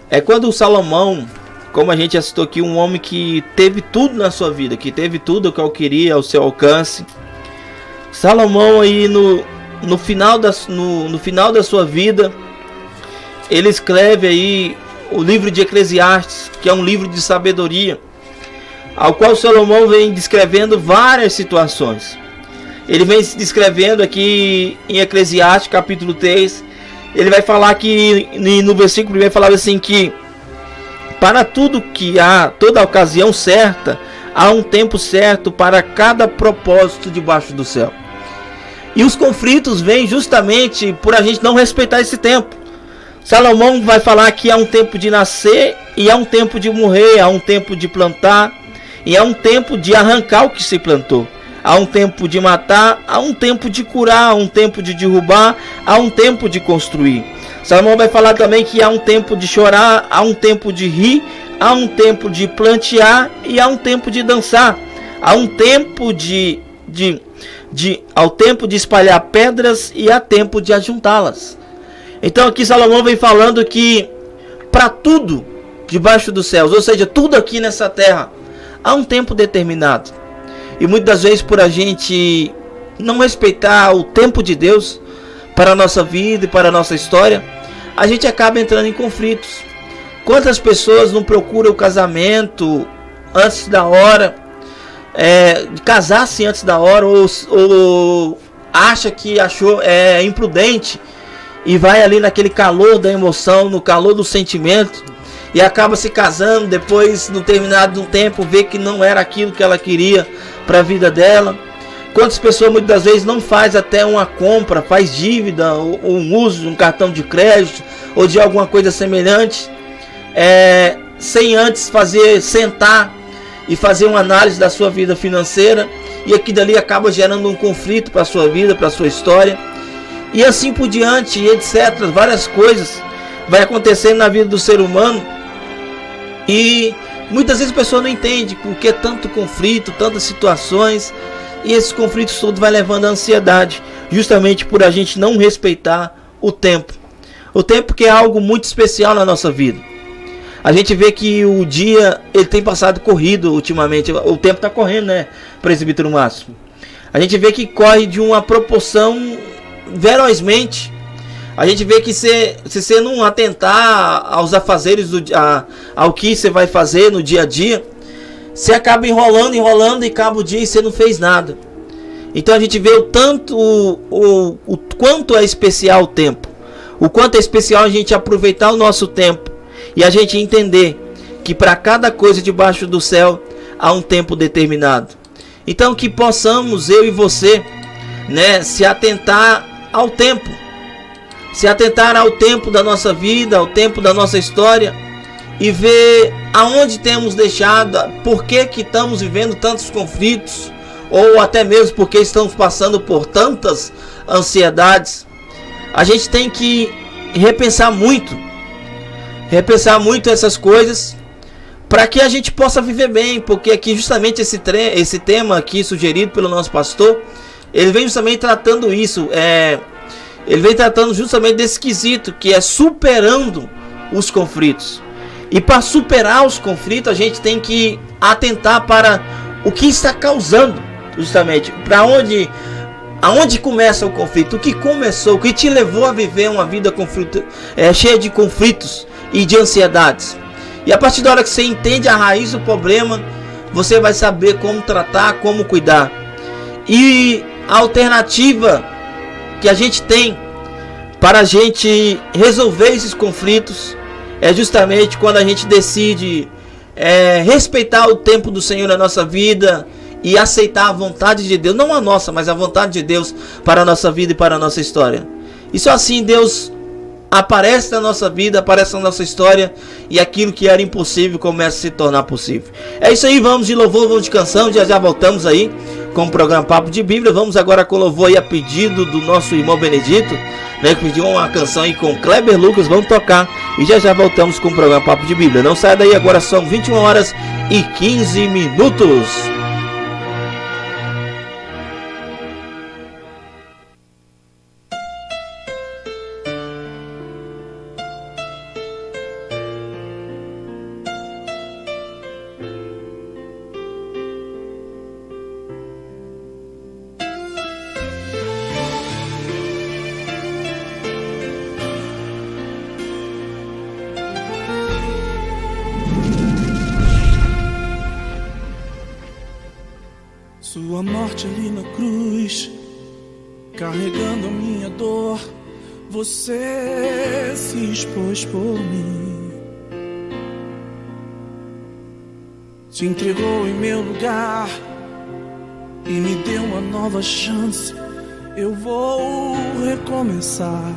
É quando o Salomão, como a gente já citou aqui, um homem que teve tudo na sua vida, que teve tudo o que ele queria ao seu alcance. Salomão aí no final da sua vida, ele escreve aí o livro de Eclesiastes, que é um livro de sabedoria, ao qual Salomão vem descrevendo várias situações. Ele vem se descrevendo aqui em Eclesiastes capítulo 3. Ele vai falar que no versículo 1 falava assim que para tudo que há, toda ocasião certa, há um tempo certo para cada propósito debaixo do céu. E os conflitos vêm justamente por a gente não respeitar esse tempo. Salomão vai falar que há um tempo de nascer e há um tempo de morrer, há um tempo de plantar e há um tempo de arrancar o que se plantou. Há um tempo de matar, há um tempo de curar, há um tempo de derrubar, há um tempo de construir. Salomão vai falar também que há um tempo de chorar, há um tempo de rir, há um tempo de plantear e há um tempo de dançar. Há um tempo ao tempo de espalhar pedras e há tempo de ajuntá-las. Então aqui Salomão vem falando que para tudo debaixo dos céus, ou seja, tudo aqui nessa terra, há um tempo determinado. E muitas vezes por a gente não respeitar o tempo de Deus para a nossa vida e para a nossa história, a gente acaba entrando em conflitos. Quantas pessoas não procuram o casamento antes da hora, casar-se antes da hora, ou acha que achou imprudente e vai ali naquele calor da emoção, no calor do sentimento, e acaba se casando, depois, no terminado tempo, vê que não era aquilo que ela queria para a vida dela. Quantas pessoas muitas vezes não faz até uma compra, faz dívida, ou um uso de um cartão de crédito, ou de alguma coisa semelhante, sem antes sentar e fazer uma análise da sua vida financeira, e aqui dali acaba gerando um conflito para a sua vida, para a sua história, e assim por diante, e etc. Várias coisas vai acontecendo na vida do ser humano, e muitas vezes a pessoa não entende por que tanto conflito, tantas situações, e esses conflitos todos vai levando à ansiedade, justamente por a gente não respeitar o tempo. O tempo que é algo muito especial na nossa vida. A gente vê que o dia ele tem passado corrido ultimamente. O tempo está correndo, né, presbítero Márcio? A gente vê que corre de uma proporção velozmente. A gente vê que se você não atentar aos afazeres, ao que você vai fazer no dia a dia, você acaba enrolando e acaba o dia e você não fez nada. Então a gente vê o quanto é especial o tempo. O quanto é especial a gente aproveitar o nosso tempo. E a gente entender que para cada coisa debaixo do céu há um tempo determinado. Então que possamos, eu e você, né, se atentar ao tempo. Se atentar ao tempo da nossa vida, ao tempo da nossa história, e ver aonde temos deixado, por que estamos vivendo tantos conflitos, ou até mesmo porque estamos passando por tantas ansiedades. A gente tem que repensar muito essas coisas, para que a gente possa viver bem, porque aqui justamente esse tema aqui sugerido pelo nosso pastor, ele vem justamente tratando isso, ele vem tratando justamente desse quesito, que é superando os conflitos. E para superar os conflitos, a gente tem que atentar para o que está causando, justamente, para aonde começa o conflito, o que começou, o que te levou a viver uma vida cheia de conflitos e de ansiedades. E a partir da hora que você entende a raiz do problema, você vai saber como tratar, como cuidar. E a alternativa que a gente tem para a gente resolver esses conflitos é justamente quando a gente decide respeitar o tempo do Senhor na nossa vida e aceitar a vontade de Deus, não a nossa, mas a vontade de Deus para a nossa vida e para a nossa história. E só assim Deus aparece na nossa vida, aparece na nossa história, e aquilo que era impossível começa a se tornar possível. É isso aí, vamos de louvor, vamos de canção, já voltamos aí com o programa Papo de Bíblia. Vamos agora com louvor aí a pedido do nosso irmão Benedito, né, que pediu uma canção aí com Kleber Lucas. Vamos tocar e já voltamos com o programa Papo de Bíblia. Não saia daí, agora são 21 horas e 15 minutos. morte ali na cruz, carregando a minha dor, você se expôs por mim. Se entregou em meu lugar e me deu uma nova chance. Eu vou recomeçar.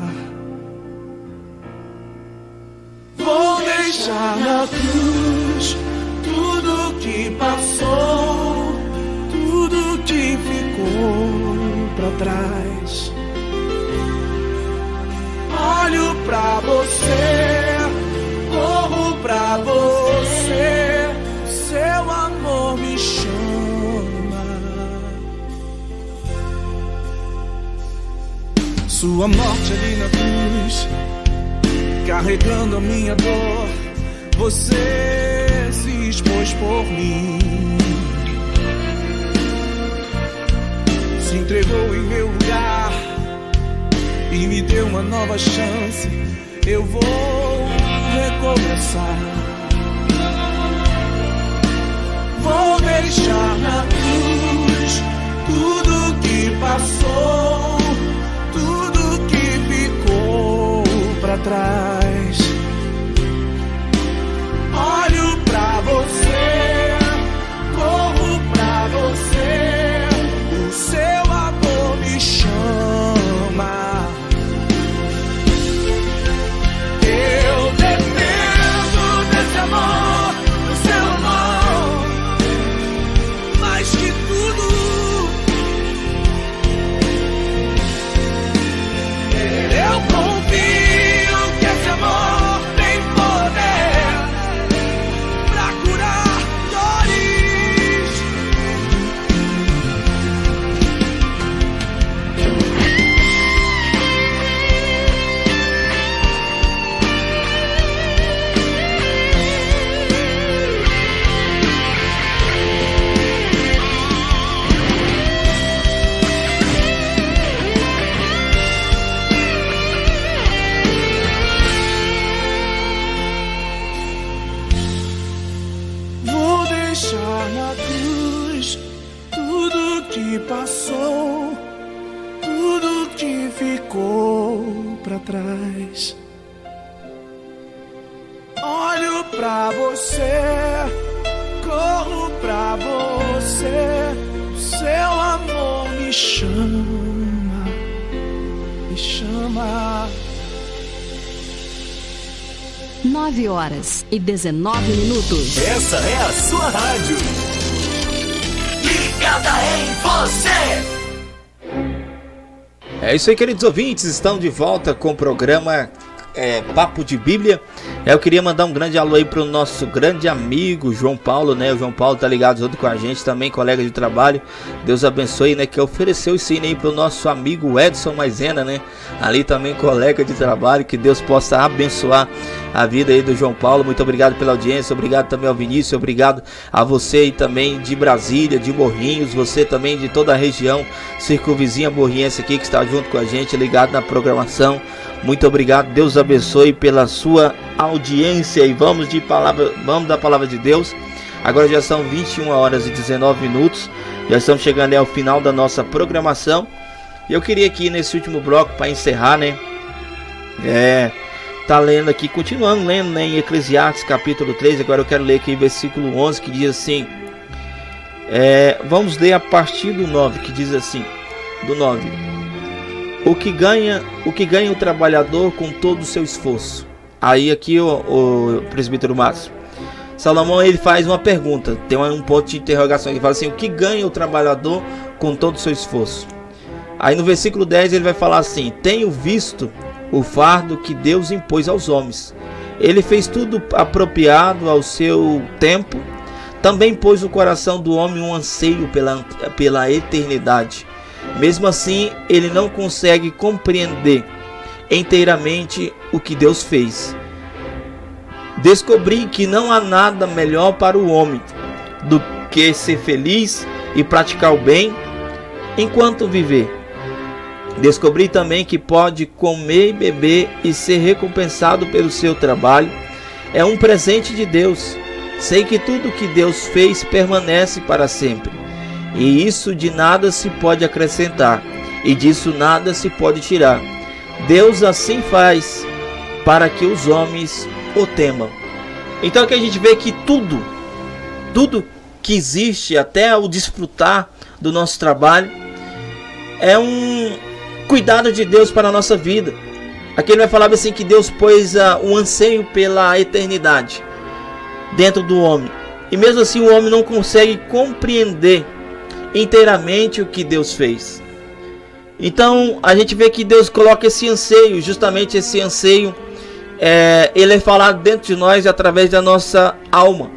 Vou deixar na cruz tudo que passou, tudo que ficou pra trás. Olho pra você, corro pra você, seu amor me chama. Sua morte ali na cruz, carregando a minha dor, você se expôs por mim. Se entregou em meu lugar e me deu uma nova chance. Eu vou recomeçar. Vou deixar na cruz tudo que passou, tudo que ficou pra trás. Olho pra você, corro pra você, o seu amor me chama. Eu dependo desse amor, do seu amor, mais que tudo. Eu confio que esse amor tem poder pra curar dores. Vou deixar na cruz tudo que passou, tudo que ficou pra trás. Olho pra você, corro pra você, seu amor me chama, me chama. 9h19. Essa é a sua rádio. Ligada em você. É isso aí, queridos ouvintes, estão de volta com o programa Papo de Bíblia. Eu queria mandar um grande alô aí pro nosso grande amigo João Paulo, né? O João Paulo tá ligado junto com a gente, também colega de trabalho. Deus abençoe, né? Que ofereceu esse sino aí pro nosso amigo Edson Maisena, né? Ali também colega de trabalho. Que Deus possa abençoar a vida aí do João Paulo. Muito obrigado pela audiência, obrigado também ao Vinícius, obrigado a você aí também de Brasília, de Morrinhos, você também de toda a região circunvizinha morrinhense aqui que está junto com a gente, ligado na programação. Muito obrigado, Deus abençoe pela sua audiência e vamos da palavra de Deus. Agora já são 21h19, já estamos chegando ao final da nossa programação. E eu queria aqui nesse último bloco para encerrar, né? Tá lendo aqui, continuando lendo, né, em Eclesiastes capítulo 3, agora eu quero ler aqui versículo 11 que diz assim, vamos ler a partir do 9, que diz assim, do 9: O que ganha o trabalhador com todo o seu esforço. Aí aqui o presbítero Márcio, Salomão, ele faz uma pergunta, tem um ponto de interrogação, ele fala assim, o que ganha o trabalhador com todo o seu esforço? Aí no versículo 10 ele vai falar assim, tenho visto o fardo que Deus impôs aos homens. Ele fez tudo apropriado ao seu tempo. Também pôs no coração do homem um anseio pela eternidade. Mesmo assim, ele não consegue compreender inteiramente o que Deus fez. Descobri que não há nada melhor para o homem do que ser feliz e praticar o bem enquanto viver. Descobri também que pode comer e beber e ser recompensado pelo seu trabalho. É um presente de Deus. Sei que tudo que Deus fez permanece para sempre. e isso de nada se pode acrescentar, e disso nada se pode tirar. Deus assim faz para que os homens o temam. Então aqui a gente vê que tudo que existe, até o desfrutar do nosso trabalho, é um cuidado de Deus para a nossa vida. Aqui ele vai falar assim que Deus pôs um anseio pela eternidade dentro do homem. E mesmo assim o homem não consegue compreender inteiramente o que Deus fez. Então a gente vê que Deus coloca esse anseio, justamente esse anseio, ele é falado dentro de nós através da nossa alma.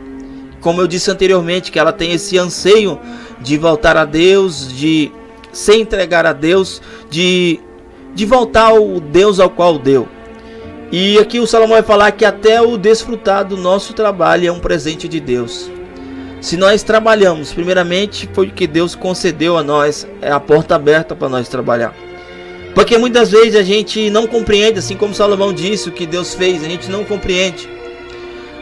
Como eu disse anteriormente, que ela tem esse anseio de voltar a Deus, de se entregar a Deus, de voltar ao Deus ao qual deu. E aqui o Salomão vai falar que até o desfrutar do nosso trabalho é um presente de Deus. Se nós trabalhamos, primeiramente foi o que Deus concedeu a nós, é a porta aberta para nós trabalhar. Porque muitas vezes a gente não compreende, assim como Salomão disse, o que Deus fez, a gente não compreende.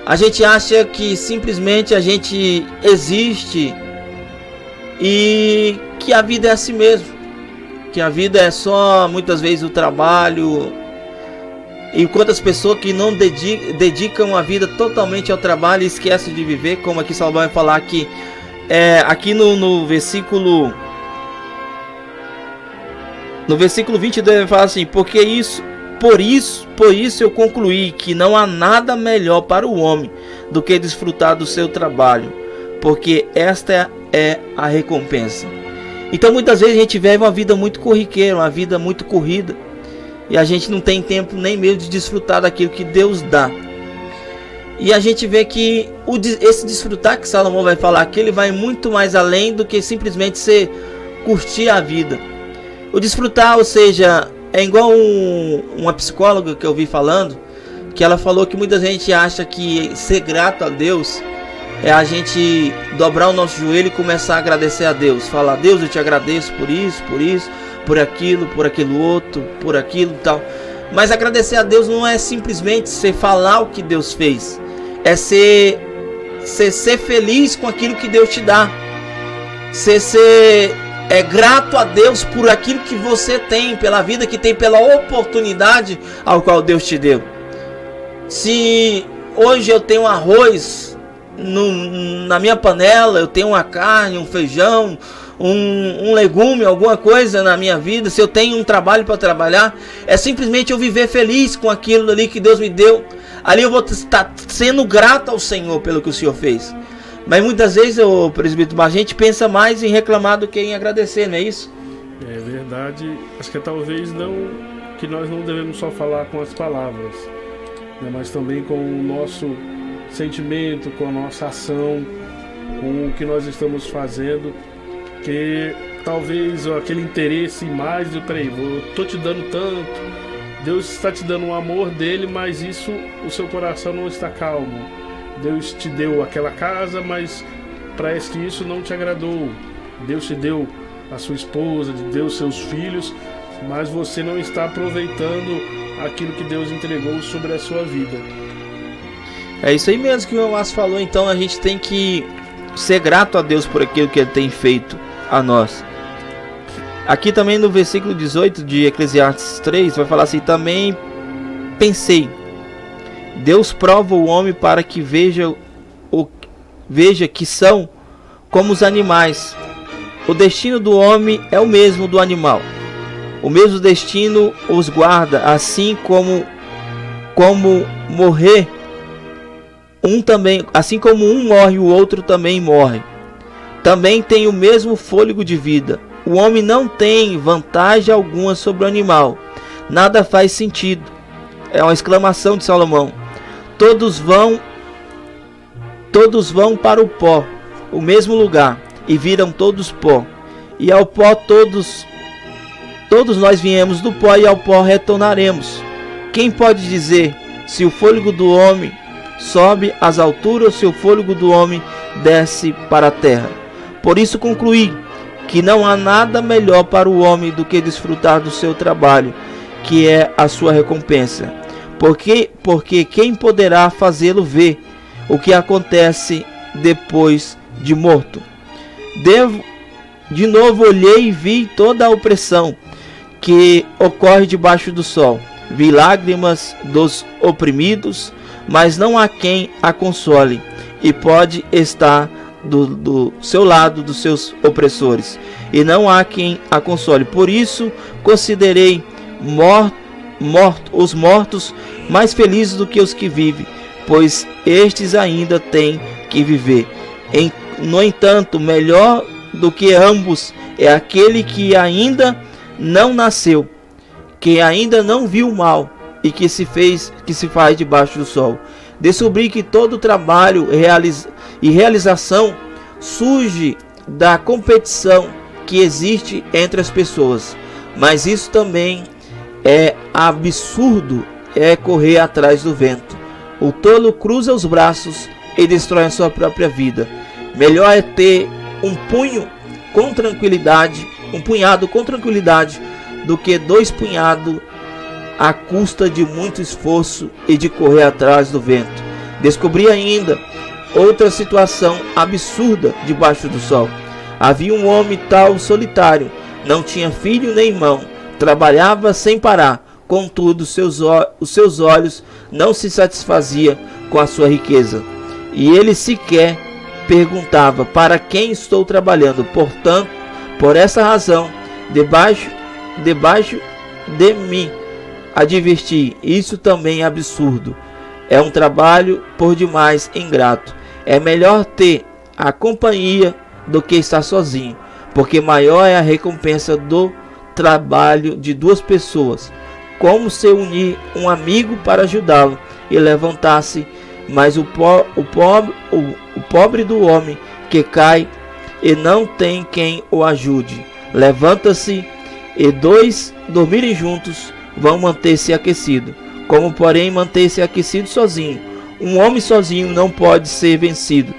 A gente acha que simplesmente a gente existe e que a vida é assim mesmo. Que a vida é só, muitas vezes, o trabalho. E quantas pessoas que não dedicam a vida totalmente ao trabalho e esquecem de viver, como aqui Salomão vai falar que aqui no versículo 22 ele fala assim: por isso eu concluí que não há nada melhor para o homem do que desfrutar do seu trabalho, porque esta é a recompensa. Então muitas vezes a gente vive uma vida muito corriqueira, uma vida muito corrida, e a gente não tem tempo nem mesmo de desfrutar daquilo que Deus dá. E a gente vê que esse desfrutar que Salomão vai falar aqui, ele vai muito mais além do que simplesmente ser curtir a vida. O desfrutar, ou seja, é igual uma psicóloga que eu vi falando, que ela falou que muita gente acha que ser grato a Deus é a gente dobrar o nosso joelho e começar a agradecer a Deus. Falar: Deus, eu te agradeço por isso, por aquilo outro, por aquilo e tal. Mas agradecer a Deus não é simplesmente você falar o que Deus fez. É ser feliz com aquilo que Deus te dá. Ser grato a Deus por aquilo que você tem, pela vida que tem, pela oportunidade ao qual Deus te deu. Se hoje eu tenho arroz na minha panela, eu tenho uma carne, um feijão, um legume, alguma coisa na minha vida, se eu tenho um trabalho para trabalhar, é simplesmente eu viver feliz com aquilo ali que Deus me deu. Ali eu vou estar sendo grato ao Senhor pelo que o Senhor fez. Mas muitas vezes, presbítero, a gente pensa mais em reclamar do que em agradecer, não é isso? É verdade. Acho que talvez que nós não devemos só falar com as palavras, né, mas também com o nosso sentimento, com a nossa ação, com o que nós estamos fazendo. Que talvez aquele interesse mais de, peraí, eu estou te dando tanto, Deus está te dando o amor dele, mas isso, o seu coração não está calmo. Deus te deu aquela casa, mas parece que isso não te agradou. Deus te deu a sua esposa, deu seus filhos, mas você não está aproveitando aquilo que Deus entregou sobre a sua vida. É isso aí mesmo que o Márcio falou. Então a gente tem que ser grato a Deus por aquilo que Ele tem feito a nós. Aqui também no versículo 18 de Eclesiastes 3 vai falar assim: também pensei, Deus prova o homem para que veja que são como os animais. O destino do homem é o mesmo do animal. O mesmo destino os guarda, assim como morrer um também, assim como um morre, o outro também morre. Também tem o mesmo fôlego de vida. O homem não tem vantagem alguma sobre o animal. Nada faz sentido. É uma exclamação de Salomão. Todos vão para o pó, o mesmo lugar, e viram todos pó. E ao pó todos nós viemos do pó, e ao pó retornaremos. Quem pode dizer se o fôlego do homem sobe às alturas ou se o fôlego do homem desce para a terra? Por isso concluí que não há nada melhor para o homem do que desfrutar do seu trabalho, que é a sua recompensa. Porque quem poderá fazê-lo ver o que acontece depois de morto? De novo olhei e vi toda a opressão que ocorre debaixo do sol. Vi lágrimas dos oprimidos, mas não há quem a console, e pode estar do seu lado dos seus opressores, e não há quem a console. Por isso considerei os mortos mais felizes do que os que vivem, pois estes ainda têm que viver. No entanto, melhor do que ambos é aquele que ainda não nasceu, que ainda não viu o mal e que se faz debaixo do sol. Descobri que todo trabalho e realização surge da competição que existe entre as pessoas, mas isso também é absurdo, é correr atrás do vento. O tolo cruza os braços e destrói a sua própria vida. Melhor é ter um punhado com tranquilidade do que 2 punhados à custa de muito esforço e de correr atrás do vento. Descobri ainda outra situação absurda debaixo do sol. Havia um homem tal solitário, não tinha filho nem irmão, trabalhava sem parar, contudo os seus olhos não se satisfaziam com a sua riqueza, e ele sequer perguntava: para quem estou trabalhando? Portanto, por essa razão, debaixo de mim adverti: isso também é absurdo, é um trabalho por demais ingrato. É melhor ter a companhia do que estar sozinho, porque maior é a recompensa do trabalho de 2 pessoas. Como se unir um amigo para ajudá-lo e levantar-se, mas o pobre do homem que cai e não tem quem o ajude. Levanta-se e 2 dormirem juntos vão manter-se aquecido. Como porém manter-se aquecido sozinho? Um homem sozinho não pode ser vencido.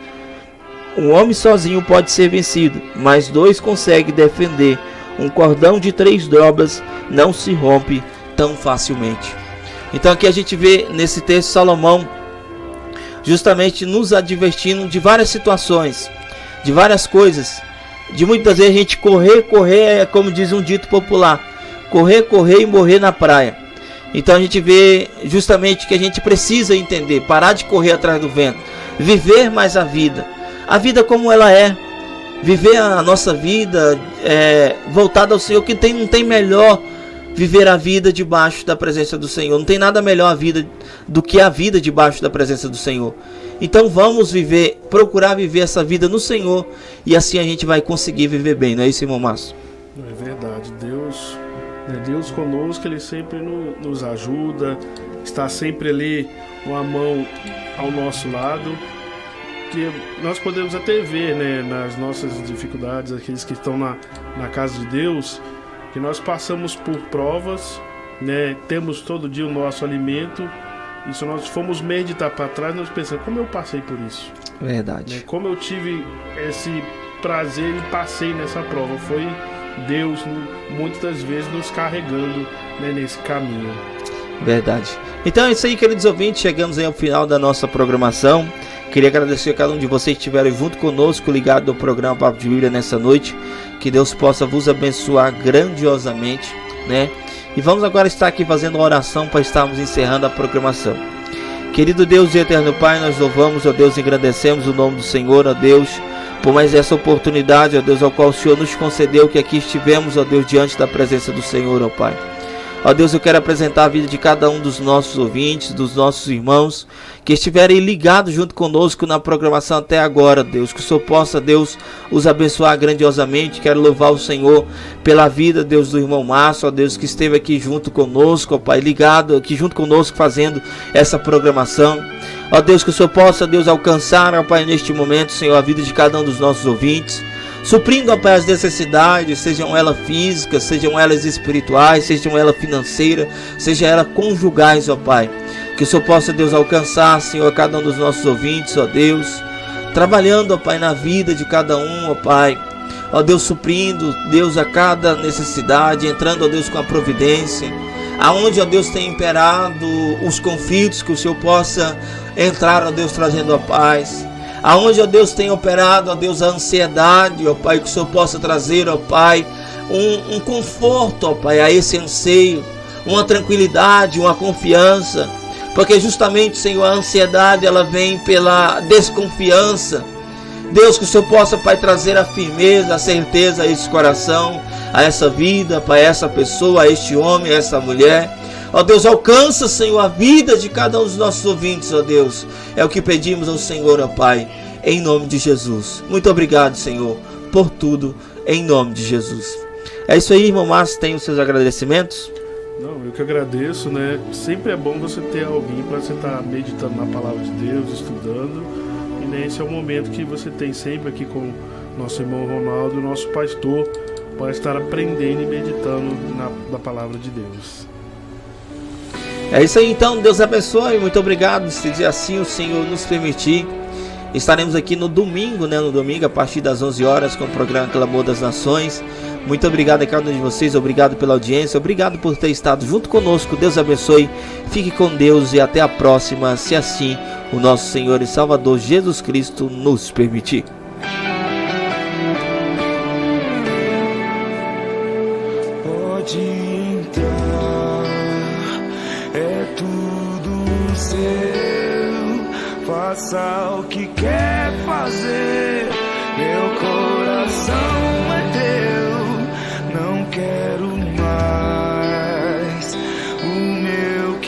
Um homem sozinho pode ser vencido, mas 2 conseguem defender. Um cordão de 3 dobras não se rompe tão facilmente. Então aqui a gente vê nesse texto Salomão justamente nos advertindo de várias situações, de várias coisas, de muitas vezes a gente correr é como diz um dito popular: correr e morrer na praia. Então a gente vê justamente que a gente precisa entender, parar de correr atrás do vento, viver mais a vida como ela é, viver a nossa vida voltada ao Senhor, que não tem melhor viver a vida debaixo da presença do Senhor. Não tem nada melhor a vida do que a vida debaixo da presença do Senhor. Então vamos procurar viver essa vida no Senhor, e assim a gente vai conseguir viver bem, não é isso, irmão Márcio? É verdade, Deus conosco, Ele sempre nos ajuda, está sempre ali, uma mão ao nosso lado, que nós podemos até ver, né, nas nossas dificuldades, aqueles que estão na casa de Deus, que nós passamos por provas, né, temos todo dia o nosso alimento, e se nós formos meditar para trás, nós pensamos: como eu passei por isso? Verdade. Né, como eu tive esse prazer e passei nessa prova. Foi Deus muitas das vezes nos carregando, né, nesse caminho. Verdade. Então é isso aí, queridos ouvintes, chegamos aí ao final da nossa programação. Queria agradecer a cada um de vocês que estiveram junto conosco, ligado ao programa Papo de Bíblia nessa noite. Que Deus possa vos abençoar grandiosamente, né? E vamos agora estar aqui fazendo uma oração para estarmos encerrando a programação. Querido Deus e eterno Pai, nós louvamos, ó Deus, e agradecemos o nome do Senhor, ó Deus, por mais essa oportunidade, ó Deus, ao qual o Senhor nos concedeu, que aqui estivemos, ó Deus, diante da presença do Senhor, ó Pai. Ó Deus, eu quero apresentar a vida de cada um dos nossos ouvintes, dos nossos irmãos que estiverem ligados junto conosco na programação até agora, Deus. Que o Senhor possa, Deus, os abençoar grandiosamente. Quero louvar o Senhor pela vida, Deus, do irmão Márcio, ó Deus, que esteve aqui junto conosco, ó Pai, ligado aqui junto conosco, fazendo essa programação. Ó Deus, que o Senhor possa, Deus, alcançar, ó Pai, neste momento, Senhor, a vida de cada um dos nossos ouvintes, suprindo, ó Pai, as necessidades, sejam elas físicas, sejam elas espirituais, sejam elas financeiras, sejam elas conjugais, ó Pai. Que o Senhor possa, Deus, alcançar, Senhor, cada um dos nossos ouvintes, ó Deus, trabalhando, ó Pai, na vida de cada um, ó Pai. Ó Deus, suprindo, Deus, a cada necessidade, entrando, ó Deus, com a providência. Aonde, ó Deus, tem imperado os conflitos, que o Senhor possa entrar, ó Deus, trazendo a paz. Aonde, ó Deus, tem operado, ó Deus, a ansiedade, ó Pai, que o Senhor possa trazer, ó Pai, um conforto, ó Pai, a esse anseio, uma tranquilidade, uma confiança, porque justamente, Senhor, a ansiedade, ela vem pela desconfiança. Deus, que o Senhor possa, Pai, trazer a firmeza, a certeza a esse coração, a essa vida, Pai, a essa pessoa, a este homem, a essa mulher. Ó Deus, alcança, Senhor, a vida de cada um dos nossos ouvintes, ó Deus. É o que pedimos ao Senhor, ó Pai, em nome de Jesus. Muito obrigado, Senhor, por tudo, em nome de Jesus. É isso aí, irmão Márcio, tem os seus agradecimentos? Não, eu que agradeço, né? Sempre é bom você ter alguém para você estar meditando na palavra de Deus, estudando. E né, esse é o momento que você tem sempre aqui com nosso irmão Ronaldo, nosso pastor, para estar aprendendo e meditando na palavra de Deus. É isso aí, então, Deus abençoe, muito obrigado. Se assim o Senhor nos permitir, estaremos aqui no domingo, né? No domingo, a partir das 11 horas, com o programa Clamor das Nações. Muito obrigado a cada um de vocês, obrigado pela audiência, obrigado por ter estado junto conosco. Deus abençoe, fique com Deus e até a próxima, se assim o nosso Senhor e Salvador Jesus Cristo nos permitir. Pode entrar, é tudo seu, faça o que quer fazer, meu coração é teu, não quero mais.